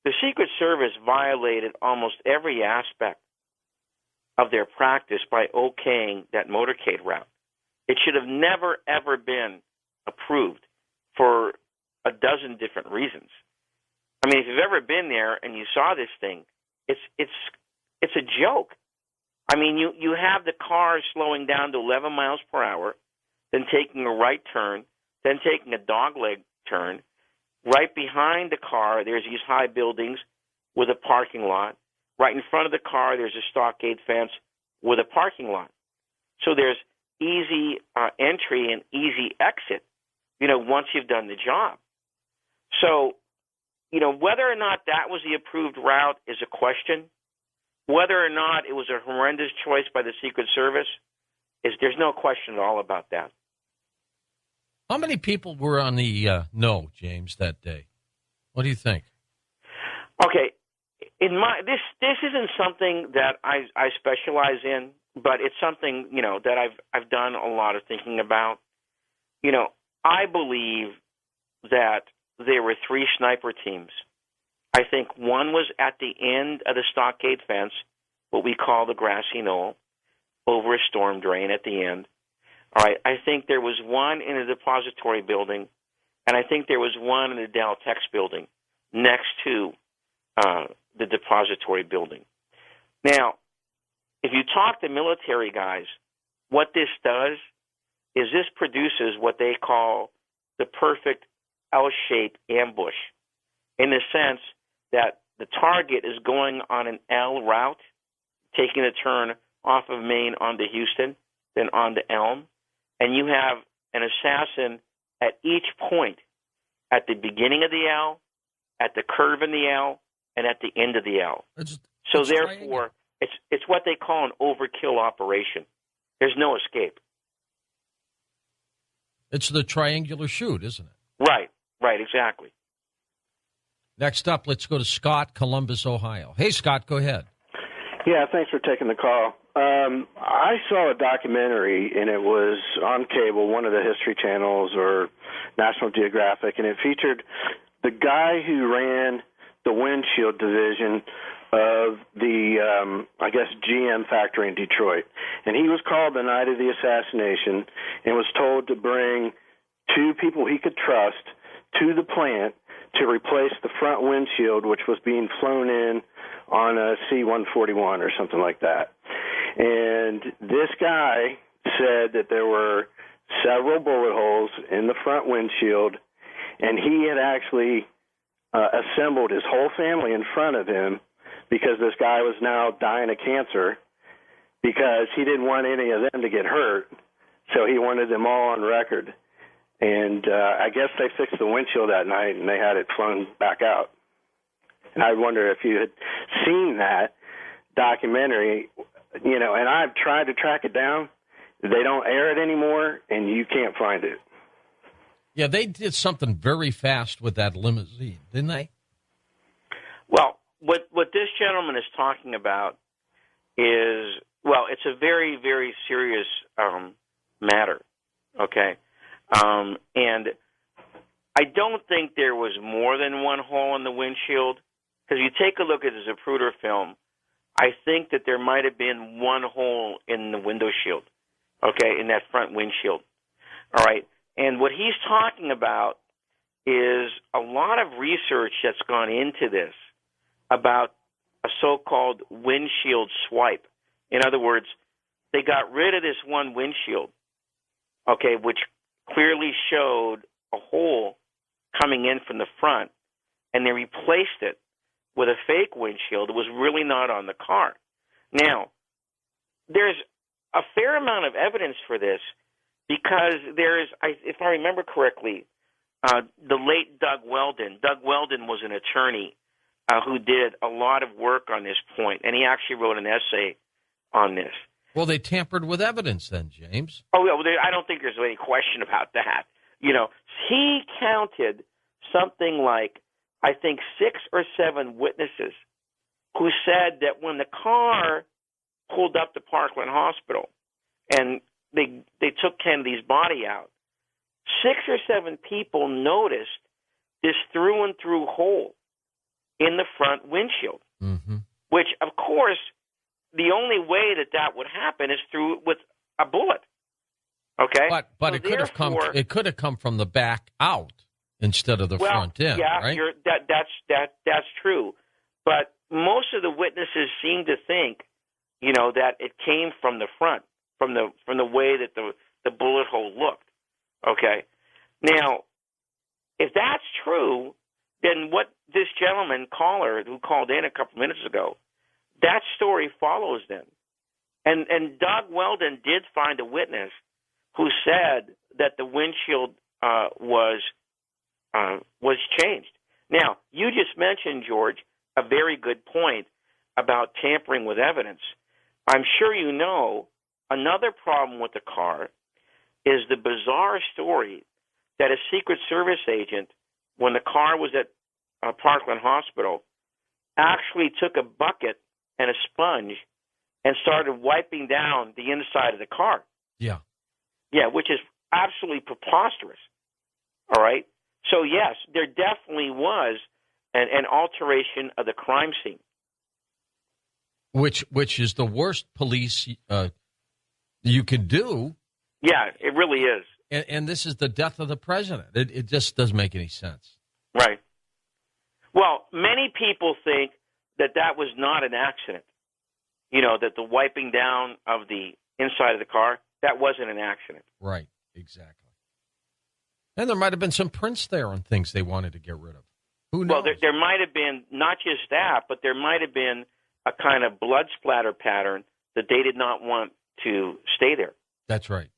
the Secret Service violated almost every aspect of their practice by okaying that motorcade route. It should have never, ever been approved for a dozen different reasons. I mean, if you've ever been there and you saw this thing, it's a joke. I mean, you have the car slowing down to 11 miles per hour, then taking a right turn, then taking a dogleg turn. Right behind the car, there's these high buildings with a parking lot. Right in front of the car, there's a stockade fence with a parking lot. So there's easy entry and easy exit, once you've done the job. So, whether or not that was the approved route is a question. Whether or not it was a horrendous choice by the Secret Service, there's no question at all about that. How many people were on the no, James, that day? What do you think? Okay, this isn't something that I specialize in, but it's something that I've done a lot of thinking about. I believe that there were 3 sniper teams. I think one was at the end of the stockade fence, what we call the grassy knoll, over a storm drain at the end. All right, I think there was one in the depository building, and I think there was one in the Dell Tex building next to the depository building. Now, if you talk to military guys, what this does is this produces what they call the perfect L-shaped ambush, in the sense that the target is going on an L route, taking a turn off of Maine onto Houston, then onto Elm, and you have an assassin at each point, at the beginning of the L, at the curve in the L, and at the end of the L. So It's therefore, it's what they call an overkill operation. There's no escape. It's the triangular shoot, isn't it? Right, exactly. Next up, let's go to Scott, Columbus, Ohio. Hey, Scott, go ahead. Yeah, thanks for taking the call. I saw a documentary, and it was on cable, one of the History Channels or National Geographic, and it featured the guy who ran the windshield division of the, I guess, GM factory in Detroit. And he was called the night of the assassination and was told to bring two people he could trust to the plant to replace the front windshield, which was being flown in on a C-141 or something like that. And this guy said that there were several bullet holes in the front windshield, and he had actually assembled his whole family in front of him because this guy was now dying of cancer because he didn't want any of them to get hurt, so he wanted them all on record. And I guess they fixed the windshield that night, and they had it flown back out. And I wonder if you had seen that documentary, you know, and I've tried to track it down. They don't air it anymore, and you can't find it. Yeah, they did something very fast with that limousine, didn't they? Well, what this gentleman is talking about is, well, it's a very, very serious matter, okay? And I don't think there was more than one hole in the windshield, because you take a look at the Zapruder film, I think that there might have been one hole in the window shield, okay, in that front windshield, all right? And what he's talking about is a lot of research that's gone into this about a so-called windshield swipe. In other words, they got rid of this one windshield, okay, which clearly showed a hole coming in from the front, and they replaced it with a fake windshield that was really not on the car. Now, there's a fair amount of evidence for this because there's, if I remember correctly, the late Doug Weldon. Doug Weldon was an attorney who did a lot of work on this point, and he actually wrote an essay on this. Well, they tampered with evidence then, James. Oh, yeah, well, I don't think there's any question about that. You know, he counted something like, I think, 6 or 7 witnesses who said that when the car pulled up to Parkland Hospital and they took Kennedy's body out, 6 or 7 people noticed this through and through hole in the front windshield, which, of course, the only way that would happen is through with a bullet. Okay, but so it could have come from the back out instead of the front in. Yeah, right? That's true. But most of the witnesses seem to think, you know, that it came from the front, from the way that the bullet hole looked. Okay, now if that's true, then what this gentleman caller who called in a couple minutes ago, that story follows them. And Doug Weldon did find a witness who said that the windshield was changed. Now, you just mentioned, George, a very good point about tampering with evidence. I'm sure you know another problem with the car is the bizarre story that a Secret Service agent, when the car was at Parkland Hospital, actually took a bucket and a sponge and started wiping down the inside of the car. Yeah. Yeah, which is absolutely preposterous. All right? So, yes, there definitely was an alteration of the crime scene. Which is the worst police you could do. Yeah, it really is. And this is the death of the president. It just doesn't make any sense. Right. Well, many people think that was not an accident. You know, that the wiping down of the inside of the car, that wasn't an accident. Right, exactly. And there might have been some prints there on things they wanted to get rid of. Who knows? Well, there might have been not just that, but there might have been a kind of blood splatter pattern that they did not want to stay there. That's right.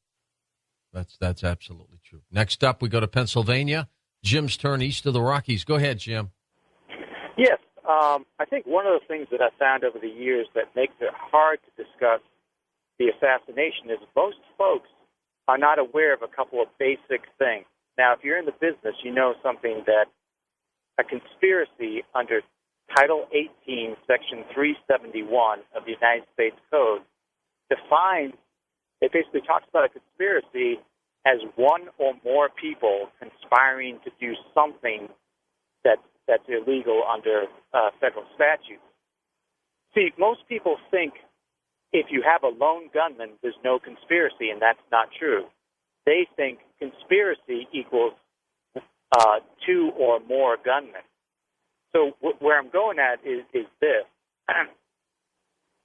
That's absolutely true. Next up, we go to Pennsylvania. Jim's turn east of the Rockies. Go ahead, Jim. Yes, I think one of the things that I've found over the years that makes it hard to discuss the assassination is most folks are not aware of a couple of basic things. Now, if you're in the business, you know something that a conspiracy under Title 18, Section 371 of the United States Code defines, it basically talks about a conspiracy as one or more people conspiring to do something that's illegal under federal statutes. See, most people think if you have a lone gunman, there's no conspiracy, and that's not true. They think conspiracy equals two or more gunmen. So where I'm going at is this.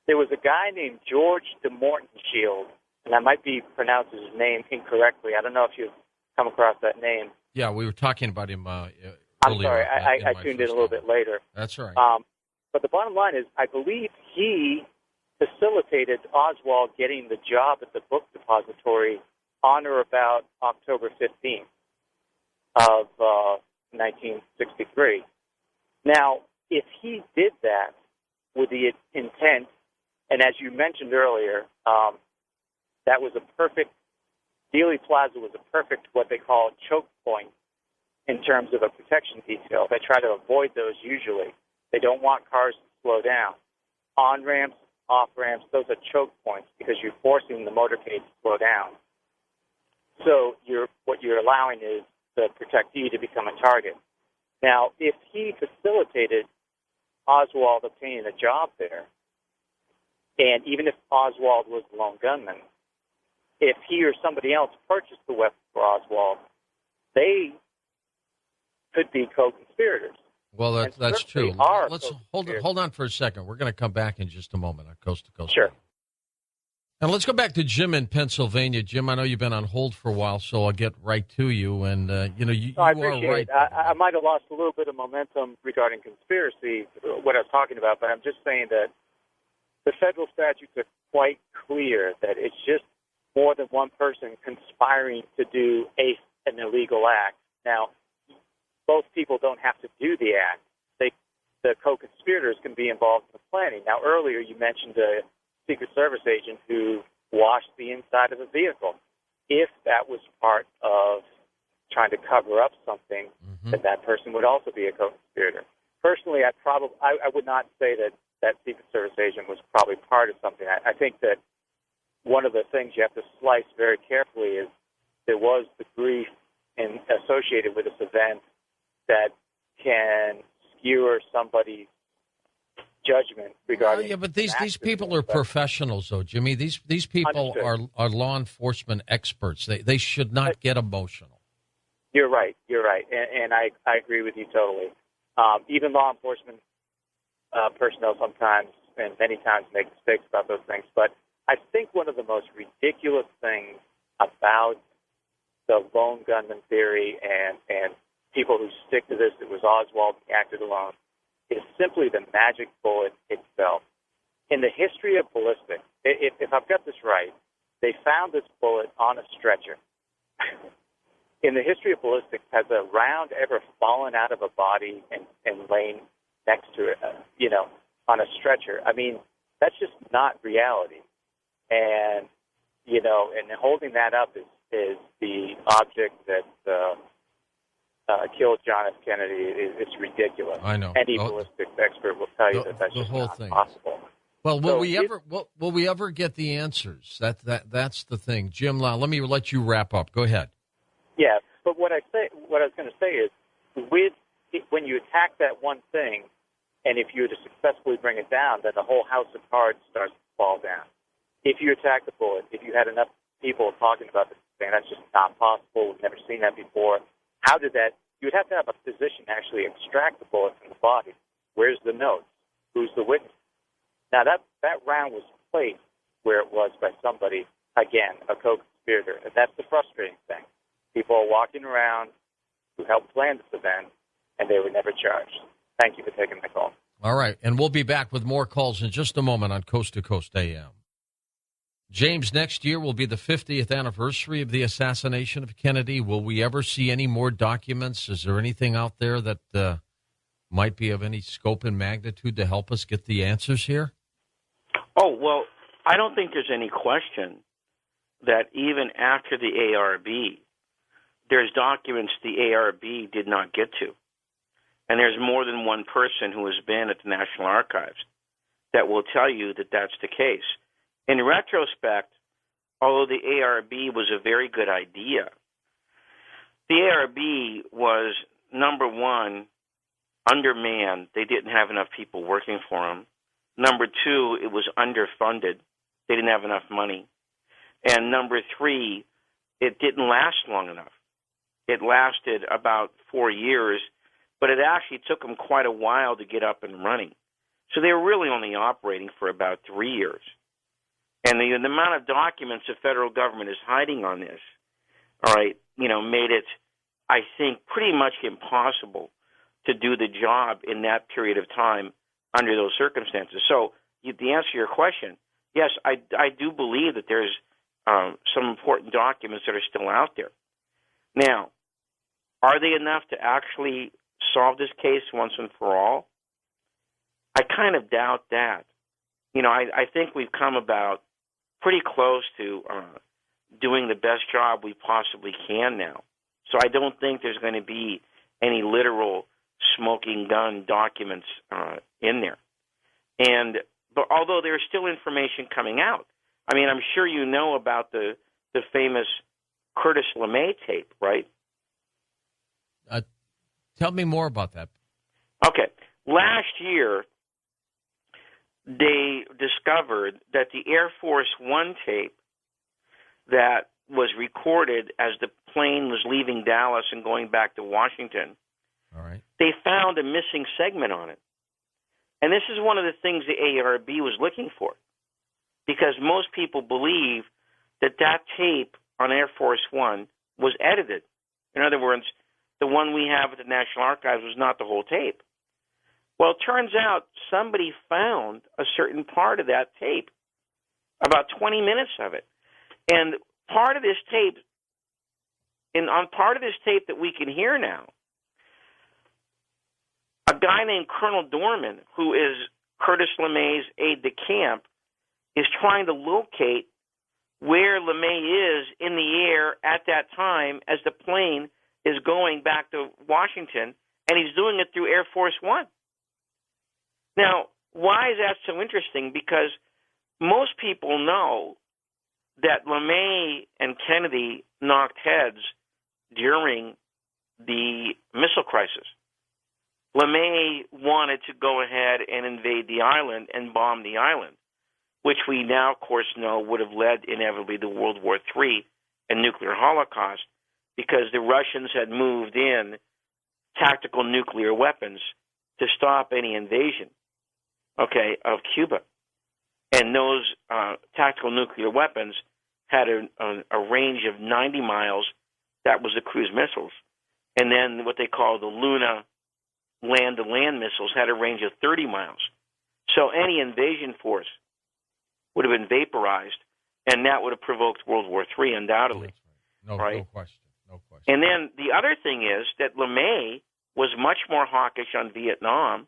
There was a guy named George de Mortenshield, and I might be pronouncing his name incorrectly. I don't know if you've come across that name. Yeah, we were talking about him earlier. I'm sorry, I tuned in a little bit later. That's all right. But the bottom line is, I believe he facilitated Oswald getting the job at the book depository on or about October 15th of 1963. Now, if he did that with the intent, and as you mentioned earlier, that was a perfect, Dealey Plaza was a perfect, what they call choke point in terms of a protection detail. They try to avoid those usually. They don't want cars to slow down. On-ramps, off-ramps, those are choke points because you're forcing the motorcade to slow down. So what you're allowing is the protectee to become a target. Now, if he facilitated Oswald obtaining a job there, and even if Oswald was the lone gunman, if he or somebody else purchased the weapon for Oswald, they could be co-conspirators. Well, that's true. Let's hold on for a second. We're going to come back in just a moment on Coast to Coast. Sure. And let's go back to Jim in Pennsylvania. Jim, I know you've been on hold for a while, so I'll get right to you. And, you I are appreciate right. it. I might have lost a little bit of momentum regarding conspiracy, what I was talking about, but I'm just saying that the federal statutes are quite clear that it's just more than one person conspiring to do an illegal act. Now, both people don't have to do the act. The co-conspirators can be involved in the planning. Now, earlier you mentioned a Secret Service agent who washed the inside of a vehicle. If that was part of trying to cover up something, then that person would also be a co-conspirator. Personally, I would not say that Secret Service agent was probably part of something. I think that one of the things you have to slice very carefully is there was the grief associated with this event that can skewer somebody's judgment regarding. Yeah, but these people are professionals, though, Jimmy. These people are law enforcement experts. They should not get emotional. You're right, and I agree with you totally. Even law enforcement personnel sometimes and many times make mistakes about those things. But I think one of the most ridiculous things about the lone gunman theory and people who stick to this, it was Oswald, he acted alone, is simply the magic bullet itself. In the history of ballistics, if I've got this right, they found this bullet on a stretcher. In the history of ballistics, has a round ever fallen out of a body and lain next to it, on a stretcher? I mean, that's just not reality. And, and holding that up is the object that killed John F. Kennedy. It's ridiculous. I know. Any ballistics expert will tell you that's just whole not thing. possible. Well, will we ever get the answers? That's the thing. Jim, let me let you wrap up. Go ahead. Yeah, but what I was going to say is, when you attack that one thing, and if you were to successfully bring it down, then the whole house of cards starts to fall down. If you attack the bullet, if you had enough people talking about this thing, that's just not possible. We've never seen that before. How did that? You would have to have a physician actually extract the bullet from the body. Where's the note? Who's the witness? Now, that round was placed where it was by somebody, again, a co-conspirator. And that's the frustrating thing. People are walking around who helped plan this event, and they were never charged. Thank you for taking my call. All right, and we'll be back with more calls in just a moment on Coast to Coast AM. James, next year will be the 50th anniversary of the assassination of Kennedy. Will we ever see any more documents? Is there anything out there that might be of any scope and magnitude to help us get the answers here? Oh, well, I don't think there's any question that even after the ARB, there's documents the ARB did not get to. And there's more than one person who has been at the National Archives that will tell you that that's the case. In retrospect, although the ARB was a very good idea, the ARB was, number one, undermanned. They didn't have enough people working for them. Number two, it was underfunded. They didn't have enough money. And number three, it didn't last long enough. It lasted about 4 years, but it actually took them quite a while to get up and running. So they were really only operating for about 3 years. And the amount of documents the federal government is hiding on this, all right, made it, I think, pretty much impossible to do the job in that period of time under those circumstances. So the answer to your question, yes, I do believe that there's some important documents that are still out there. Now, are they enough to actually solve this case once and for all? I kind of doubt that. I think we've come about pretty close to doing the best job we possibly can now. So I don't think there's going to be any literal smoking gun documents in there. But although there's still information coming out, I mean, I'm sure you know about the famous Curtis LeMay tape, right? Tell me more about that. Okay. Last year, they discovered that the Air Force One tape that was recorded as the plane was leaving Dallas and going back to Washington, all right, they found a missing segment on it. And this is one of the things the ARB was looking for, because most people believe that tape on Air Force One was edited. In other words, the one we have at the National Archives was not the whole tape. Well, it turns out somebody found a certain part of that tape, about 20 minutes of it. And part of this tape, on part of this tape that we can hear now, a guy named Colonel Dorman, who is Curtis LeMay's aide-de-camp, is trying to locate where LeMay is in the air at that time as the plane is going back to Washington, and he's doing it through Air Force One. Now, why is that so interesting? Because most people know that LeMay and Kennedy knocked heads during the missile crisis. LeMay wanted to go ahead and invade the island and bomb the island, which we now, of course, know would have led inevitably to World War III and nuclear holocaust, because the Russians had moved in tactical nuclear weapons to stop any invasion, of Cuba. And those tactical nuclear weapons had a range of 90 miles. That was the cruise missiles. And then what they call the Luna land-to-land missiles had a range of 30 miles. So any invasion force would have been vaporized, and that would have provoked World War III undoubtedly. No, right? No question. No question. And then the other thing is that LeMay was much more hawkish on Vietnam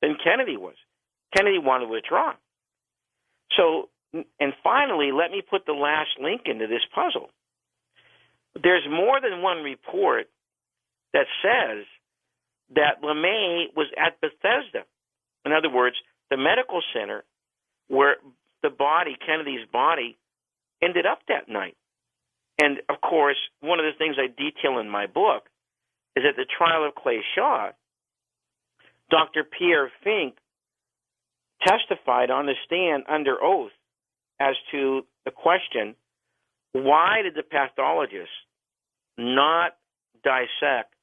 than Kennedy was. Kennedy wanted to withdraw. So, and finally, let me put the last link into this puzzle. There's more than one report that says that LeMay was at Bethesda. In other words, the medical center where the body, Kennedy's body, ended up that night. And, of course, one of the things I detail in my book is at the trial of Clay Shaw, Dr. Pierre Fink testified on the stand under oath as to the question, why did the pathologist not dissect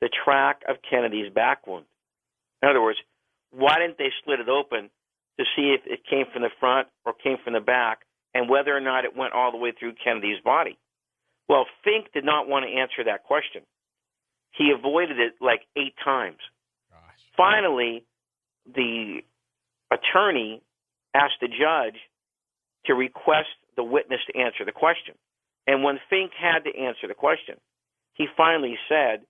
the track of Kennedy's back wound? In other words, why didn't they split it open to see if it came from the front or came from the back, and whether or not it went all the way through Kennedy's body? Well, Fink did not want to answer that question. He avoided it like 8 times. Gosh. Finally, the attorney asked the judge to request the witness to answer the question. And when Fink had to answer the question, he finally said,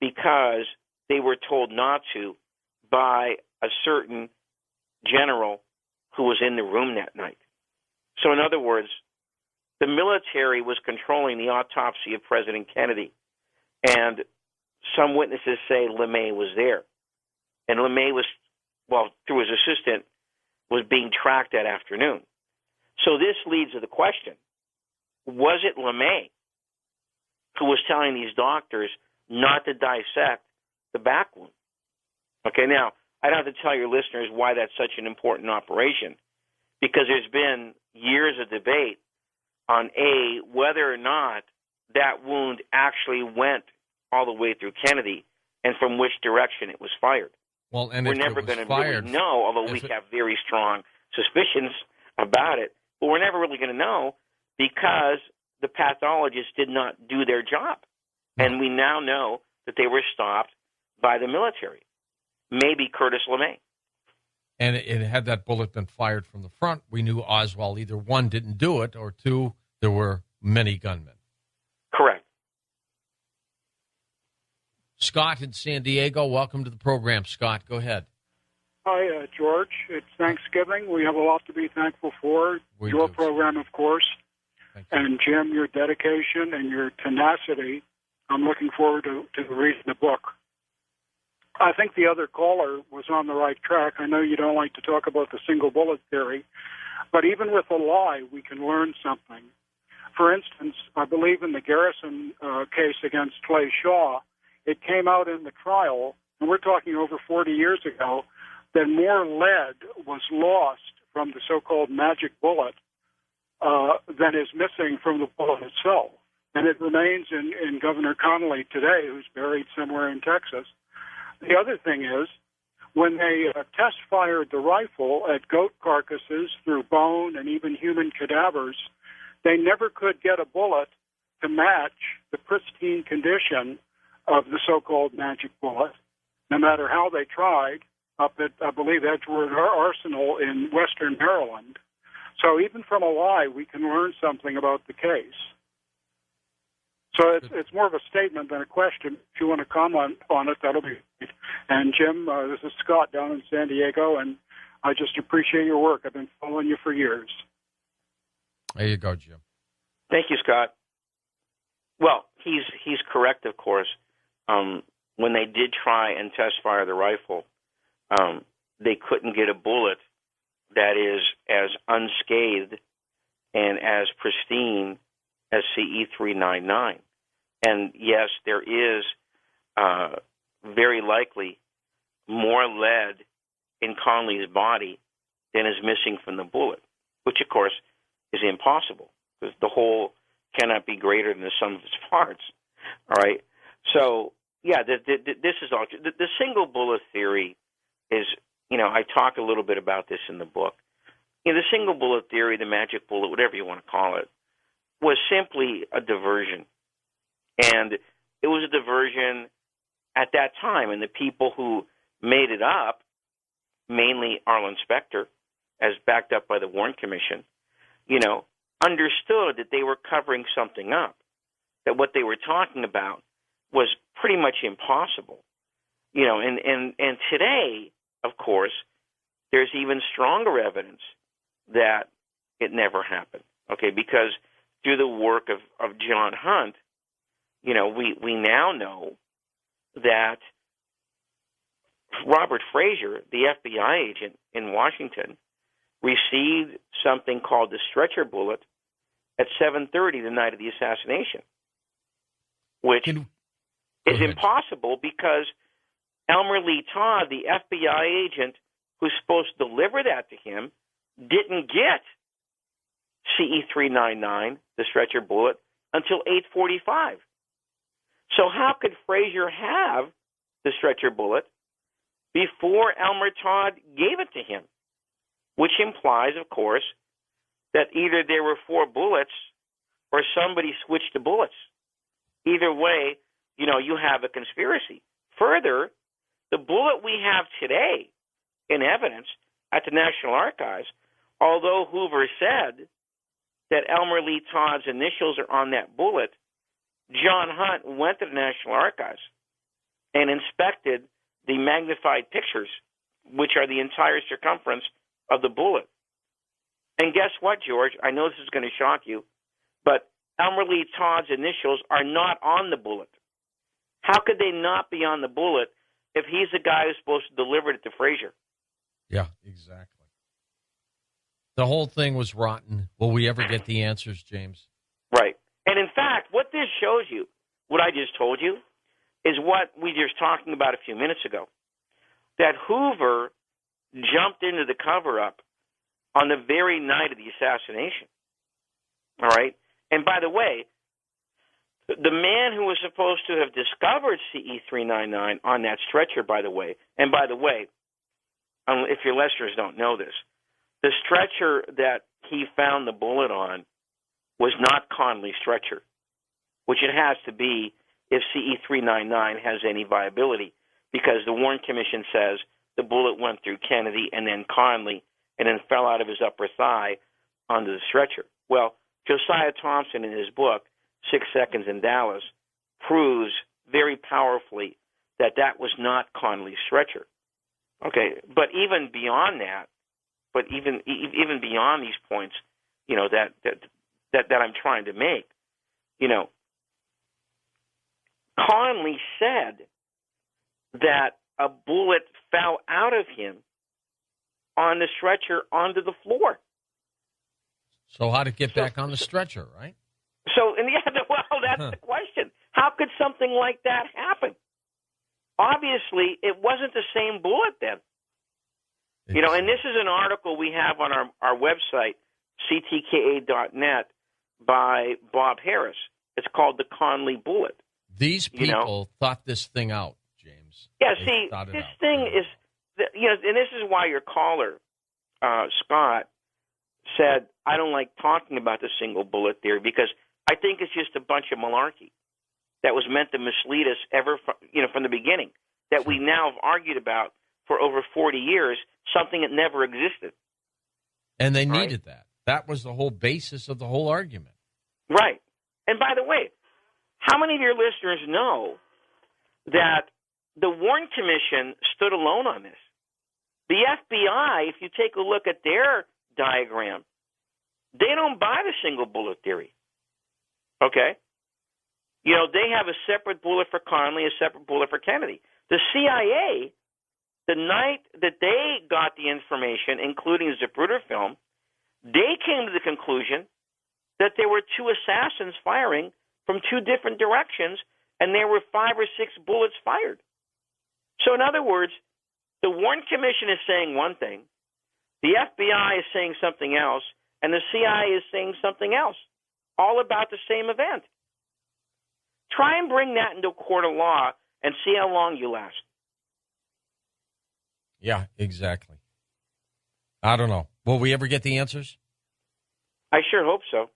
because they were told not to, by a certain general who was in the room that night. So in other words, the military was controlling the autopsy of President Kennedy, and some witnesses say LeMay was there. And LeMay was, through his assistant, was being tracked that afternoon. So this leads to the question, was it LeMay who was telling these doctors not to dissect the back wound? Okay, now, I don't have to tell your listeners why that's such an important operation, because there's been years of debate on, A, whether or not that wound actually went all the way through Kennedy and from which direction it was fired. Well, and we're never going to really know, although we have very strong suspicions about it, but we're never really going to know because the pathologists did not do their job. No. And we now know that they were stopped by the military. Maybe Curtis LeMay. And had that bullet been fired from the front, we knew Oswald either, one, didn't do it, or two, there were many gunmen. Correct. Scott in San Diego, welcome to the program. Scott, go ahead. Hi, George. It's Thanksgiving. We have a lot to be thankful for. Your program, of course. And, Jim, your dedication and your tenacity. I'm looking forward to reading the book. I think the other caller was on the right track. I know you don't like to talk about the single bullet theory, but even with a lie, we can learn something. For instance, I believe in the Garrison case against Clay Shaw, it came out in the trial, and we're talking over 40 years ago, that more lead was lost from the so-called magic bullet than is missing from the bullet itself. And it remains in Governor Connolly today, who's buried somewhere in Texas. The other thing is, when they test-fired the rifle at goat carcasses through bone and even human cadavers, they never could get a bullet to match the pristine condition of the so-called magic bullet, no matter how they tried up at, I believe, Edgewood Arsenal in western Maryland. So even from a lie, we can learn something about the case. So it's more of a statement than a question. If you want to comment on it, that'll be great. And, Jim, this is Scott down in San Diego, and I just appreciate your work. I've been following you for years. There you go, Jim. Thank you, Scott. Well, he's correct, of course. When they did try and test fire the rifle, they couldn't get a bullet that is as unscathed and as pristine as CE-399. And yes, there is very likely more lead in Conley's body than is missing from the bullet, which, of course, is impossible because the whole cannot be greater than the sum of its parts. All right? So, yeah, this is all. The single bullet theory is, I talk a little bit about this in the book. The single bullet theory, the magic bullet, whatever you want to call it, was simply a diversion. And it was a diversion at that time. And the people who made it up, mainly Arlen Specter, as backed up by the Warren Commission, understood that they were covering something up, that what they were talking about was pretty much impossible. And today, of course, there's even stronger evidence that it never happened, okay, because through the work of John Hunt, we now know that Robert Frazier, the FBI agent in Washington, received something called the stretcher bullet at 7:30 the night of the assassination, which is impossible because Elmer Lee Todd, the FBI agent who's supposed to deliver that to him, didn't get CE-399, the stretcher bullet, until 8:45. So how could Frazier have the stretcher bullet before Elmer Todd gave it to him? Which implies, of course, that either there were 4 bullets or somebody switched the bullets. Either way, you have a conspiracy. Further, the bullet we have today in evidence at the National Archives, although Hoover said that Elmer Lee Todd's initials are on that bullet, John Hunt went to the National Archives and inspected the magnified pictures, which are the entire circumference of the bullet. And guess what, George? I know this is going to shock you, but Elmer Lee Todd's initials are not on the bullet. How could they not be on the bullet if he's the guy who's supposed to deliver it to Frazier? Yeah, exactly. The whole thing was rotten. Will we ever get the answers, James? Right. And in fact, what this shows you, what I just told you, is what we were just talking about a few minutes ago, that Hoover jumped into the cover-up on the very night of the assassination. All right? And by the way, the man who was supposed to have discovered CE-399 on that stretcher, by the way, and by the way, if your listeners don't know this, the stretcher that he found the bullet on was not Conley's stretcher, which it has to be if CE-399 has any viability, because the Warren Commission says the bullet went through Kennedy and then Conley and then fell out of his upper thigh onto the stretcher. Well, Josiah Thompson, in his book, 6 Seconds in Dallas, proves very powerfully that that was not Conley's stretcher. Okay, but even beyond that, even beyond these points, you know, that I'm trying to make, you know, Conley said that a bullet fell out of him on the stretcher onto the floor. So how to get back on the stretcher, right? So, and yeah, well, that's the question. How could something like that happen? Obviously, it wasn't the same bullet then. You know, and this is an article we have on our website, ctka.net, by Bob Harris. It's called The Conley Bullet. These people thought this thing out, James. Yeah, see, this thing is, you know, and this is why your caller, Scott, said, I don't like talking about the single bullet theory because I think it's just a bunch of malarkey that was meant to mislead us from the beginning, that we now have argued about for over 40 years, something that never existed. And they needed that. That was the whole basis of the whole argument. Right. And by the way, how many of your listeners know that the Warren Commission stood alone on this? The FBI, if you take a look at their diagram, they don't buy the single bullet theory. Okay? You know, they have a separate bullet for Conley, a separate bullet for Kennedy. The CIA, the night that they got the information, including the Zapruder film, they came to the conclusion that there were two assassins firing from two different directions, and there were 5 or 6 bullets fired. So in other words, the Warren Commission is saying one thing, the FBI is saying something else, and the CIA is saying something else, all about the same event. Try and bring that into a court of law and see how long you last. Yeah, exactly. I don't know. Will we ever get the answers? I sure hope so.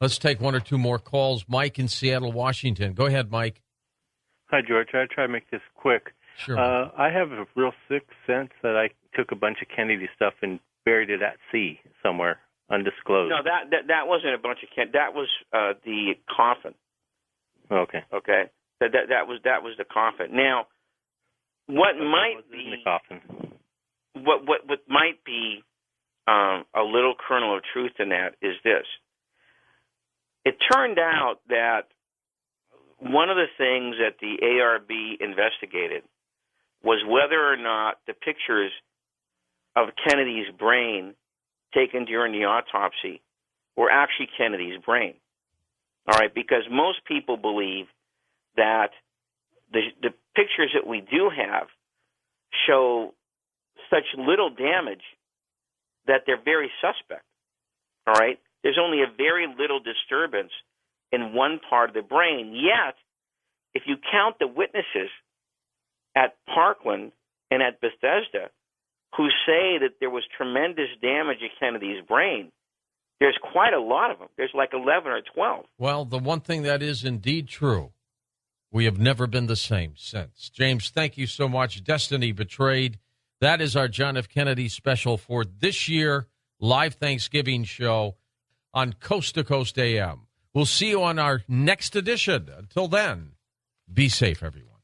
Let's take one or two more calls. Mike in Seattle, Washington. Go ahead, Mike. Hi, George. I'll try to make this quick. Sure. I have a real sick sense that I took a bunch of Kennedy stuff and buried it at sea somewhere, undisclosed. No, that wasn't a bunch of Kennedy. That was the coffin. Okay. Okay. That was the coffin. Now, what might be in the coffin? What might be a little kernel of truth in that is this. It turned out that one of the things that the ARB investigated was whether or not the pictures of Kennedy's brain taken during the autopsy were actually Kennedy's brain. All right, because most people believe that the pictures that we do have show such little damage that they're very suspect. All right? There's only a very little disturbance in one part of the brain. Yet, if you count the witnesses at Parkland and at Bethesda who say that there was tremendous damage to Kennedy's brain, there's quite a lot of them. There's like 11 or 12. Well, the one thing that is indeed true, we have never been the same since. James, thank you so much. Destiny Betrayed. That is our John F. Kennedy special for this year, live Thanksgiving show on Coast to Coast AM. We'll see you on our next edition. Until then, be safe, everyone.